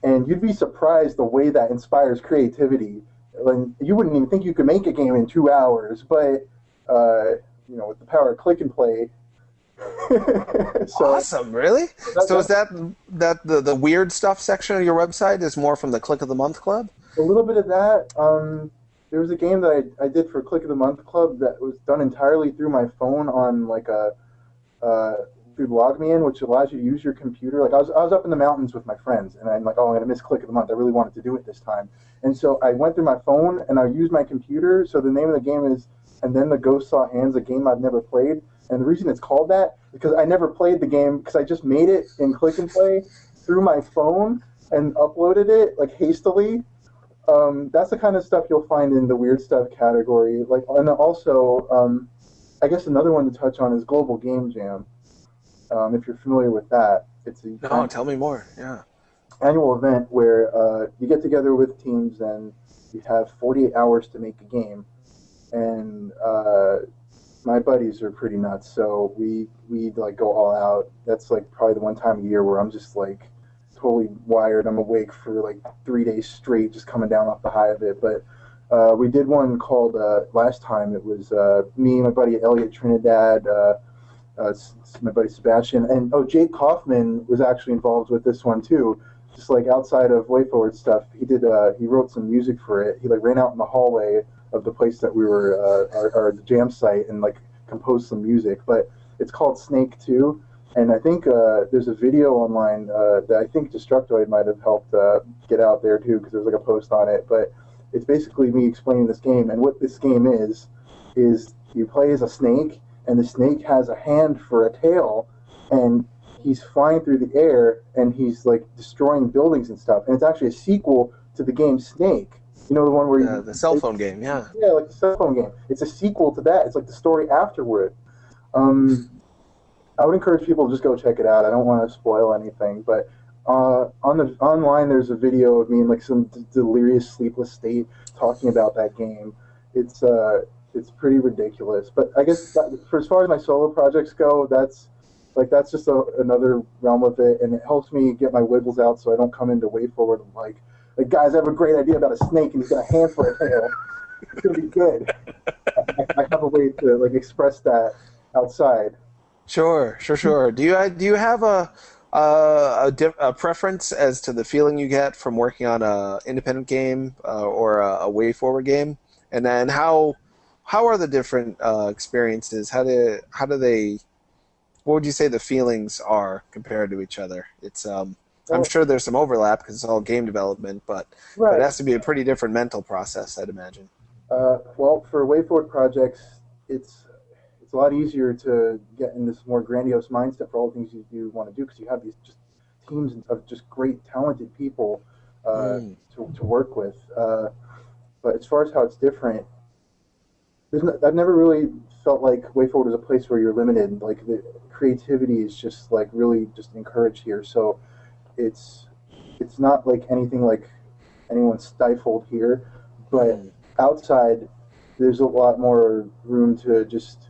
[SPEAKER 4] and you'd be surprised the way that inspires creativity. Like, you wouldn't even think you could make a game in 2 hours, but uh, with the power of Click and Play. so
[SPEAKER 3] Awesome, really? So is
[SPEAKER 4] that's
[SPEAKER 3] that the weird stuff section of your website is more from the Click of the Month Club?
[SPEAKER 4] a little bit of that. There was a game that I did for Click of the Month Club that was done entirely through my phone on like a uh, through LogMeIn, which allows you to use your computer. Like I was up in the mountains with my friends, and I'm like, oh, I'm gonna miss Click of the Month. I really wanted to do it this time, and so I went through my phone and I used my computer. So the name of the game is "And Then the Ghost Saw Hands," a game I've never played, and the reason it's called that because I never played the game because I just made it in Click and Play through my phone and uploaded it like hastily. That's the kind of stuff you'll find in the weird stuff category. Like, and also, I guess another one to touch on is Global Game Jam. If you're familiar with that, it's a
[SPEAKER 3] No, tell me more. Yeah.
[SPEAKER 4] annual event where you get together with teams and you have 48 hours to make a game. And my buddies are pretty nuts, so we like go all out. That's like probably the one time a year where I'm just like totally wired. I'm awake for like 3 days straight, just coming down off the high of it. But we did one called last time. It was me, my buddy Elliot Trinidad, my buddy Sebastian, and oh, Jake Kaufman was actually involved with this one too. Just like outside of WayForward stuff, he wrote some music for it. He like ran out in the hallway of the place that we were our jam site and like composed some music. But it's called Snake 2, and I think there's a video online that I think Destructoid might have helped get out there too, because there's like a post on it. But it's basically me explaining this game, and what this game is you play as a snake, and the snake has a hand for a tail, and he's flying through the air, and he's like destroying buildings and stuff. And it's actually a sequel to the game Snake. You know, the one where
[SPEAKER 3] The cell phone game, yeah.
[SPEAKER 4] yeah, like the cell phone game. It's a sequel to that. It's like the story afterward. Um, I would encourage people to just go check it out. I don't want to spoil anything, but online there's a video of me in like some delirious sleepless state talking about that game. It's pretty ridiculous. But I guess for as far as my solo projects go, that's just another realm of it, and it helps me get my wiggles out so I don't come into WayForward and like guys, I have a great idea about a snake and he's got a hand for a tail. It's gonna be good. I have a way to like express that outside.
[SPEAKER 3] Sure. Do you have a preference as to the feeling you get from working on a independent game or a way forward game? And then how are the different experiences? How do they? What would you say the feelings are compared to each other? It's I'm
[SPEAKER 4] Well,
[SPEAKER 3] sure there's some overlap because it's all game development, but it
[SPEAKER 4] right.
[SPEAKER 3] has to be a pretty different mental process, I'd imagine.
[SPEAKER 4] Well, for WayForward projects, it's a lot easier to get in this more grandiose mindset for all the things you want to do because you have these just teams of just great, talented people
[SPEAKER 3] Mm.
[SPEAKER 4] to work with. But as far as how it's different, I've never really felt like WayForward is a place where you're limited. Like the creativity is just like really just encouraged here. So it's it's not like anything like anyone stifled here, but
[SPEAKER 3] Mm.
[SPEAKER 4] outside there's a lot more room to just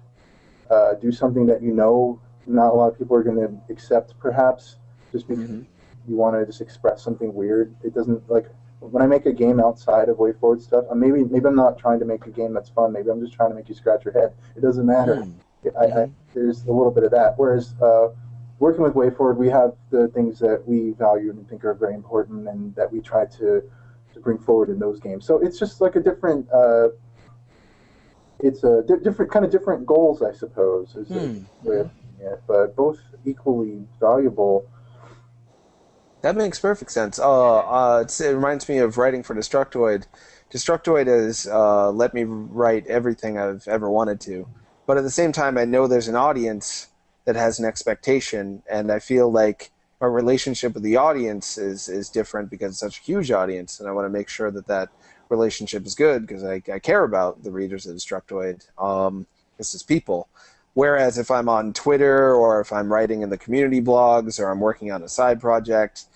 [SPEAKER 4] do something that not a lot of people are going to accept, perhaps, just because
[SPEAKER 3] Hmm.
[SPEAKER 4] you want to just express something weird. It doesn't like when I make a game outside of WayForward stuff. Maybe I'm not trying to make a game that's fun. Maybe I'm just trying to make you scratch your head. It doesn't matter.
[SPEAKER 3] Mm.
[SPEAKER 4] I
[SPEAKER 3] Hmm.
[SPEAKER 4] there's a little bit of that. Whereas working with WayForward, we have the things that we value and think are very important, and that we try to bring forward in those games. So it's just like a different. It's a different kind of different goals, I suppose, is a
[SPEAKER 3] Hmm.
[SPEAKER 4] way of putting it, but both equally valuable.
[SPEAKER 3] That makes perfect sense. It reminds me of writing for Destructoid. Destructoid has let me write everything I've ever wanted to, but at the same time, I know there's an audience that has an expectation, and I feel like my relationship with the audience is different because it's such a huge audience, and I want to make sure that that relationship is good because I care about the readers of Destructoid. This is people. Whereas if I'm on Twitter or if I'm writing in the community blogs or I'm working on a side project,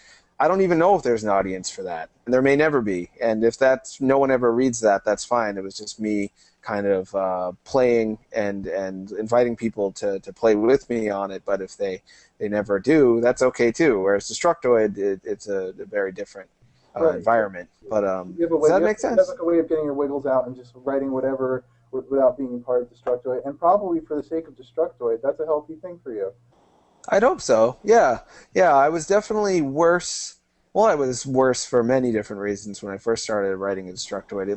[SPEAKER 3] I don't even know if there's an audience for that. And there may never be. And if that's no one ever reads that, that's fine. It was just me kind of playing and inviting people to play with me on it. But if they never do, that's okay too. Whereas Destructoid, it's a very different
[SPEAKER 4] Right.
[SPEAKER 3] environment. But
[SPEAKER 4] You have a
[SPEAKER 3] does
[SPEAKER 4] way,
[SPEAKER 3] that
[SPEAKER 4] you
[SPEAKER 3] make
[SPEAKER 4] have, you
[SPEAKER 3] sense?
[SPEAKER 4] have like a way of getting your wiggles out and just writing whatever without being part of Destructoid, and probably for the sake of Destructoid, that's a healthy thing for you.
[SPEAKER 3] I'd hope so. Yeah. Yeah, I was definitely worse. Well, I was worse for many different reasons when I first started writing Destructoid.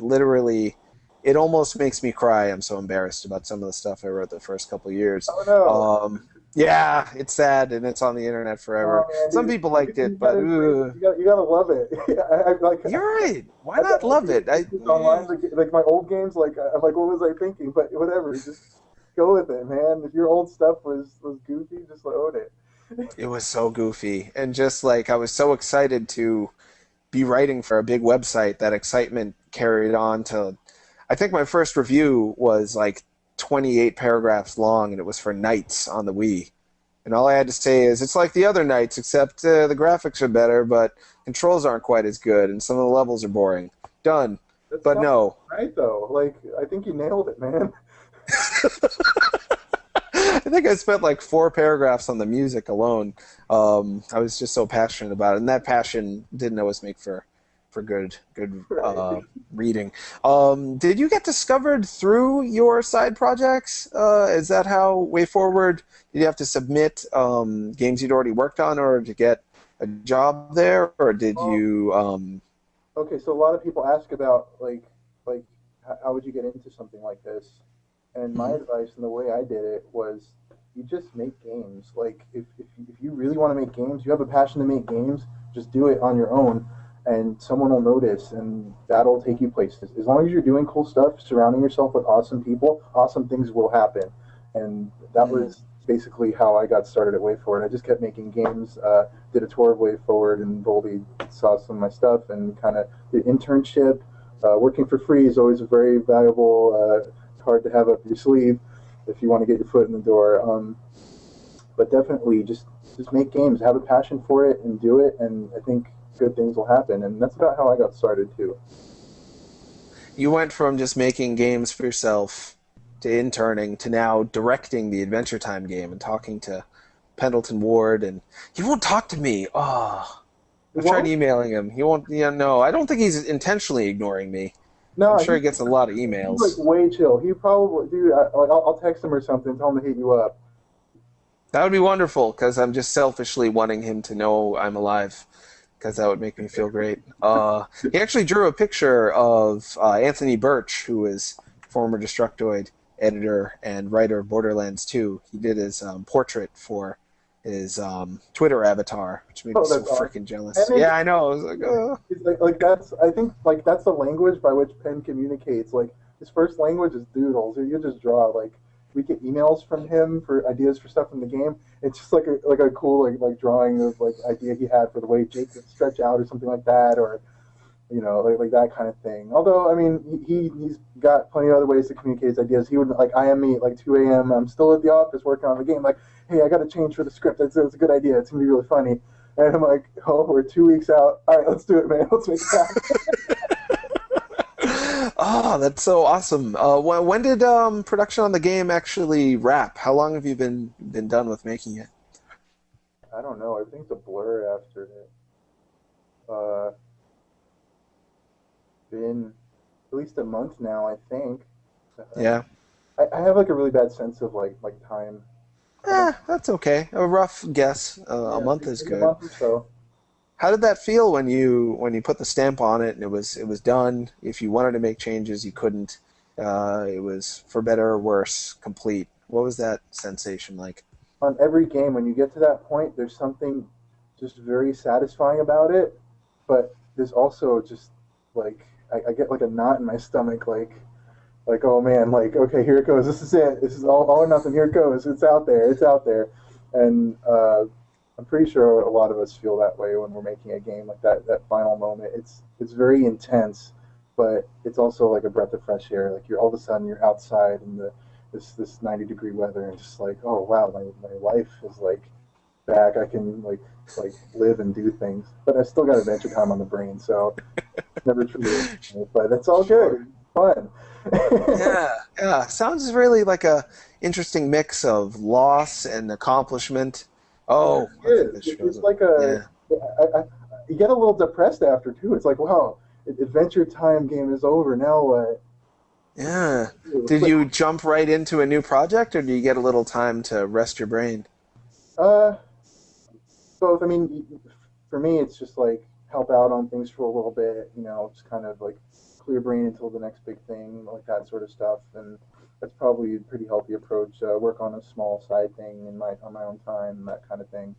[SPEAKER 3] It almost makes me cry. I'm so embarrassed about some of the stuff I wrote the first couple of years.
[SPEAKER 4] Oh no!
[SPEAKER 3] Yeah, it's sad and it's on the internet forever.
[SPEAKER 4] Oh man,
[SPEAKER 3] Some
[SPEAKER 4] dude,
[SPEAKER 3] people liked
[SPEAKER 4] you
[SPEAKER 3] it, but
[SPEAKER 4] gotta you gotta love it. I like.
[SPEAKER 3] you're right. Why
[SPEAKER 4] I
[SPEAKER 3] not love it?
[SPEAKER 4] online, like my old games, I'm like, what was I thinking? But whatever, just go with it, man. If your old stuff was goofy, just like, own it.
[SPEAKER 3] It was so goofy. And just like I was so excited to be writing for a big website, that excitement carried on to I think my first review was like 28 paragraphs long, and it was for Knights on the Wii. And all I had to say is, it's like the other Knights, except the graphics are better, but controls aren't quite as good, and some of the levels are boring. Done.
[SPEAKER 4] That's
[SPEAKER 3] But
[SPEAKER 4] not
[SPEAKER 3] no.
[SPEAKER 4] right though. Like, I think you nailed it, man.
[SPEAKER 3] I think I spent like 4 paragraphs on the music alone. I was just so passionate about it, and that passion didn't always make for good
[SPEAKER 4] Right.
[SPEAKER 3] reading. Did you get discovered through your side projects? Is that how WayForward? Did you have to submit games you'd already worked on in order to get a job there, or did you?
[SPEAKER 4] Okay, so a lot of people ask about like how would you get into something like this? And my advice and the way I did it was you just make games. Like if you really want to make games, you have a passion to make games, just do it on your own and someone will notice and that'll take you places. As long as you're doing cool stuff, surrounding yourself with awesome people, awesome things will happen. And that was basically how I got started at WayForward. I just kept making games, did a tour of WayForward and Voldy saw some of my stuff and kind of did internship. Working for free is always a very valuable card to have up your sleeve if you want to get your foot in the door. But definitely just make games, have a passion for it, and do it. And I think good things will happen. And that's about how I got started too.
[SPEAKER 3] You went from just making games for yourself to interning to now directing the Adventure Time game and talking to Pendleton Ward, and he won't talk to me. Oh, I've tried emailing him. He won't. Yeah, no, I don't think he's intentionally ignoring me.
[SPEAKER 4] No,
[SPEAKER 3] I'm sure he gets a lot of
[SPEAKER 4] he's
[SPEAKER 3] emails.
[SPEAKER 4] like way chill. He probably, dude. I'll text him or something, tell him to hit you up.
[SPEAKER 3] That would be wonderful, because I'm just selfishly wanting him to know I'm alive, because that would make me feel great. He actually drew a picture of Anthony Birch, who is former Destructoid editor and writer of Borderlands 2. He did his portrait for his Twitter avatar, which made me so freaking jealous.
[SPEAKER 4] And
[SPEAKER 3] Yeah, I know. I was like, oh.
[SPEAKER 4] It's like that's, I think, like that's the language by which Penn communicates. Like his first language is doodles. You just draw. Like we get emails from him for ideas for stuff in the game. It's just like a cool like drawing of like idea he had for the way Jake could stretch out or something like that, or you know, like that kind of thing. Although I mean he's got plenty of other ways to communicate his ideas. He would like IM me at like 2 a.m. I'm still at the office working on the game. Like, hey, I got to change for the script. It's a good idea. It's gonna be really funny. And I'm like, oh, we're 2 weeks out. All right, let's do it, man. Let's make it happen.
[SPEAKER 3] Oh, that's so awesome. When did production on the game actually wrap? How long have you been done with making it?
[SPEAKER 4] I don't know. Everything's a blur after it. Been at least a month now, I think.
[SPEAKER 3] Yeah.
[SPEAKER 4] I have like a really bad sense of like time.
[SPEAKER 3] That's okay. A rough guess. A month is
[SPEAKER 4] A
[SPEAKER 3] good.
[SPEAKER 4] month or so.
[SPEAKER 3] How did that feel when you put the stamp on it and it was done? If you wanted to make changes, you couldn't. It was for better or worse, complete. What was that sensation like?
[SPEAKER 4] On every game, when you get to that point, there's something just very satisfying about it. But there's also just like I get like a knot in my stomach, like like, oh man, like, okay, here it goes. This is it. This is all or nothing. Here it goes. It's out there. It's out there. And I'm pretty sure a lot of us feel that way when we're making a game like that. That final moment, it's very intense, but it's also like a breath of fresh air. Like you're all of a sudden you're outside in this 90-degree weather, and just like, oh wow, my life is like back. I can like live and do things, but I still got Adventure Time on the brain, so it's never truly. But it's all good, fun.
[SPEAKER 3] Yeah. Sounds really like a interesting mix of loss and accomplishment. Oh, I think this shows
[SPEAKER 4] It's
[SPEAKER 3] it.
[SPEAKER 4] like you get a little depressed after too. It's like, wow, Adventure Time game is over. Now what?
[SPEAKER 3] Yeah. Did you jump right into a new project, or do you get a little time to rest your brain?
[SPEAKER 4] Uh, Both. I mean, for me, it's just like help out on things for a little bit. Just kind of like clear brain until the next big thing, like that sort of stuff. And that's probably a pretty healthy approach. Work on a small side thing on my own time, that kind of thing.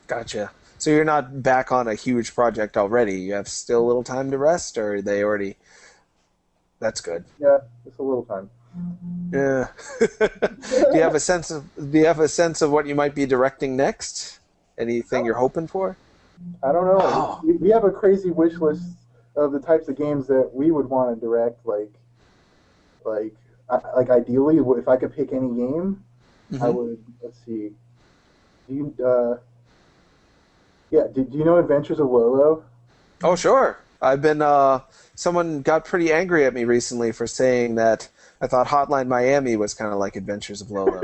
[SPEAKER 3] Gotcha. So you're not back on a huge project already. You have still a little time to rest, or are they already? That's good.
[SPEAKER 4] Yeah, just a little time.
[SPEAKER 3] Yeah. Do you have a sense of what you might be directing next? Anything you're hoping for?
[SPEAKER 4] I don't know.
[SPEAKER 3] Oh.
[SPEAKER 4] We have a crazy wish list of the types of games that we would want to direct. Like ideally, if I could pick any game, I would. Let's see. Do you? Yeah. Do you know Adventures of Lolo?
[SPEAKER 3] Oh, sure. I've been. Someone got pretty angry at me recently for saying that I thought Hotline Miami was kind of like Adventures of Lolo.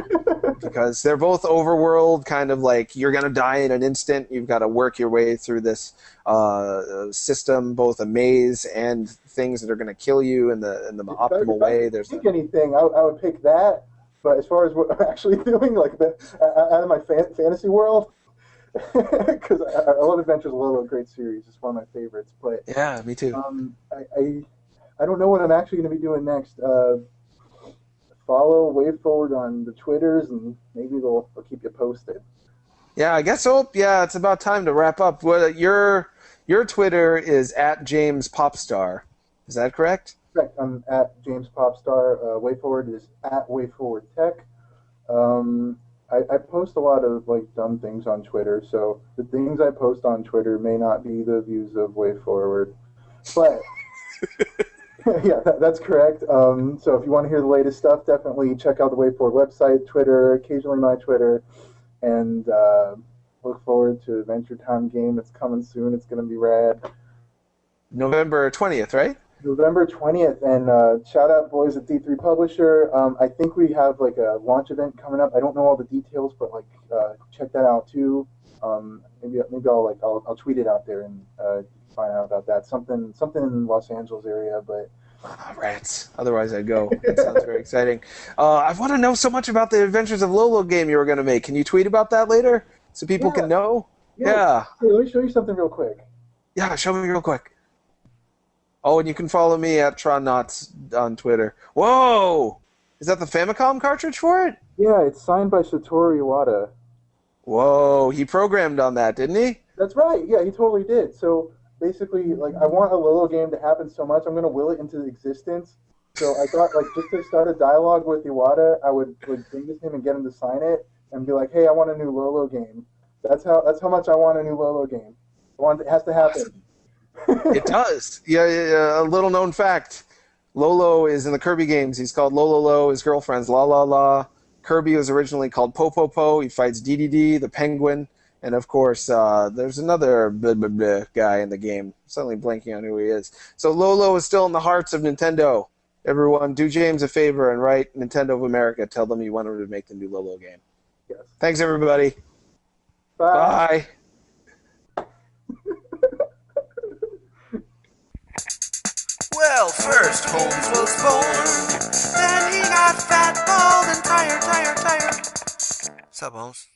[SPEAKER 3] Because they're both overworld, kind of like you're going to die in an instant. You've got to work your way through this system, both a maze and things that are going to kill you in the optimal way.
[SPEAKER 4] If I could pick anything, I would pick that. But as far as what I'm actually doing, like out of my fantasy world, because I love Adventures of Lolo, great series. It's one of my favorites. But
[SPEAKER 3] Yeah, me too.
[SPEAKER 4] I don't know what I'm actually going to be doing next. Follow WayForward on the Twitters, and maybe they'll keep you posted.
[SPEAKER 3] Yeah, I guess so. Yeah, it's about time to wrap up. Your Twitter is at James Popstar. Is that correct?
[SPEAKER 4] Correct. I'm at James Popstar. WayForward is at WayForward Tech. I post a lot of like dumb things on Twitter, so the things I post on Twitter may not be the views of WayForward, but yeah, that's correct. So if you want to hear the latest stuff, definitely check out the WayForward website, Twitter, occasionally my Twitter, and look forward to Adventure Time game. It's coming soon. It's going to be rad.
[SPEAKER 3] November 20th, right?
[SPEAKER 4] November 20th, and shout out boys at D3 Publisher. I think we have like a launch event coming up. I don't know all the details, but like check that out too. Maybe I'll tweet it out there and find out about that. Something in Los Angeles area, but
[SPEAKER 3] Rats. Otherwise, I'd go. That sounds very exciting. I want to know so much about the Adventures of Lolo game you were going to make. Can you tweet about that later so people can know? Yeah.
[SPEAKER 4] Hey, let me show you something real quick.
[SPEAKER 3] Yeah, show me real quick. Oh, and you can follow me at TronNauts on Twitter. Whoa! Is that the Famicom cartridge for it?
[SPEAKER 4] Yeah, it's signed by Satoru Iwata.
[SPEAKER 3] Whoa, he programmed on that, didn't he?
[SPEAKER 4] That's right. Yeah, he totally did. So basically, like, I want a Lolo game to happen so much, I'm going to will it into existence. So I thought, like, just to start a dialogue with Iwata, I would bring this to him and get him to sign it and be like, hey, I want a new Lolo game. That's how much I want a new Lolo game. It has to happen.
[SPEAKER 3] It does. Yeah, a little known fact. Lolo is in the Kirby games. He's called Lolo. His girlfriend's La La La. Kirby was originally called Po Po Po. He fights DDD, the penguin. And, of course, there's another blah, blah, blah guy in the game. I'm suddenly blanking on who he is. So Lolo is still in the hearts of Nintendo. Everyone, do James a favor and write Nintendo of America. Tell them you want him to make the new Lolo game.
[SPEAKER 4] Yes.
[SPEAKER 3] Thanks, everybody.
[SPEAKER 4] Bye.
[SPEAKER 3] Bye.
[SPEAKER 1] Well, first Holmes was born, then he got fat, bald, and tired. Sup, Holmes?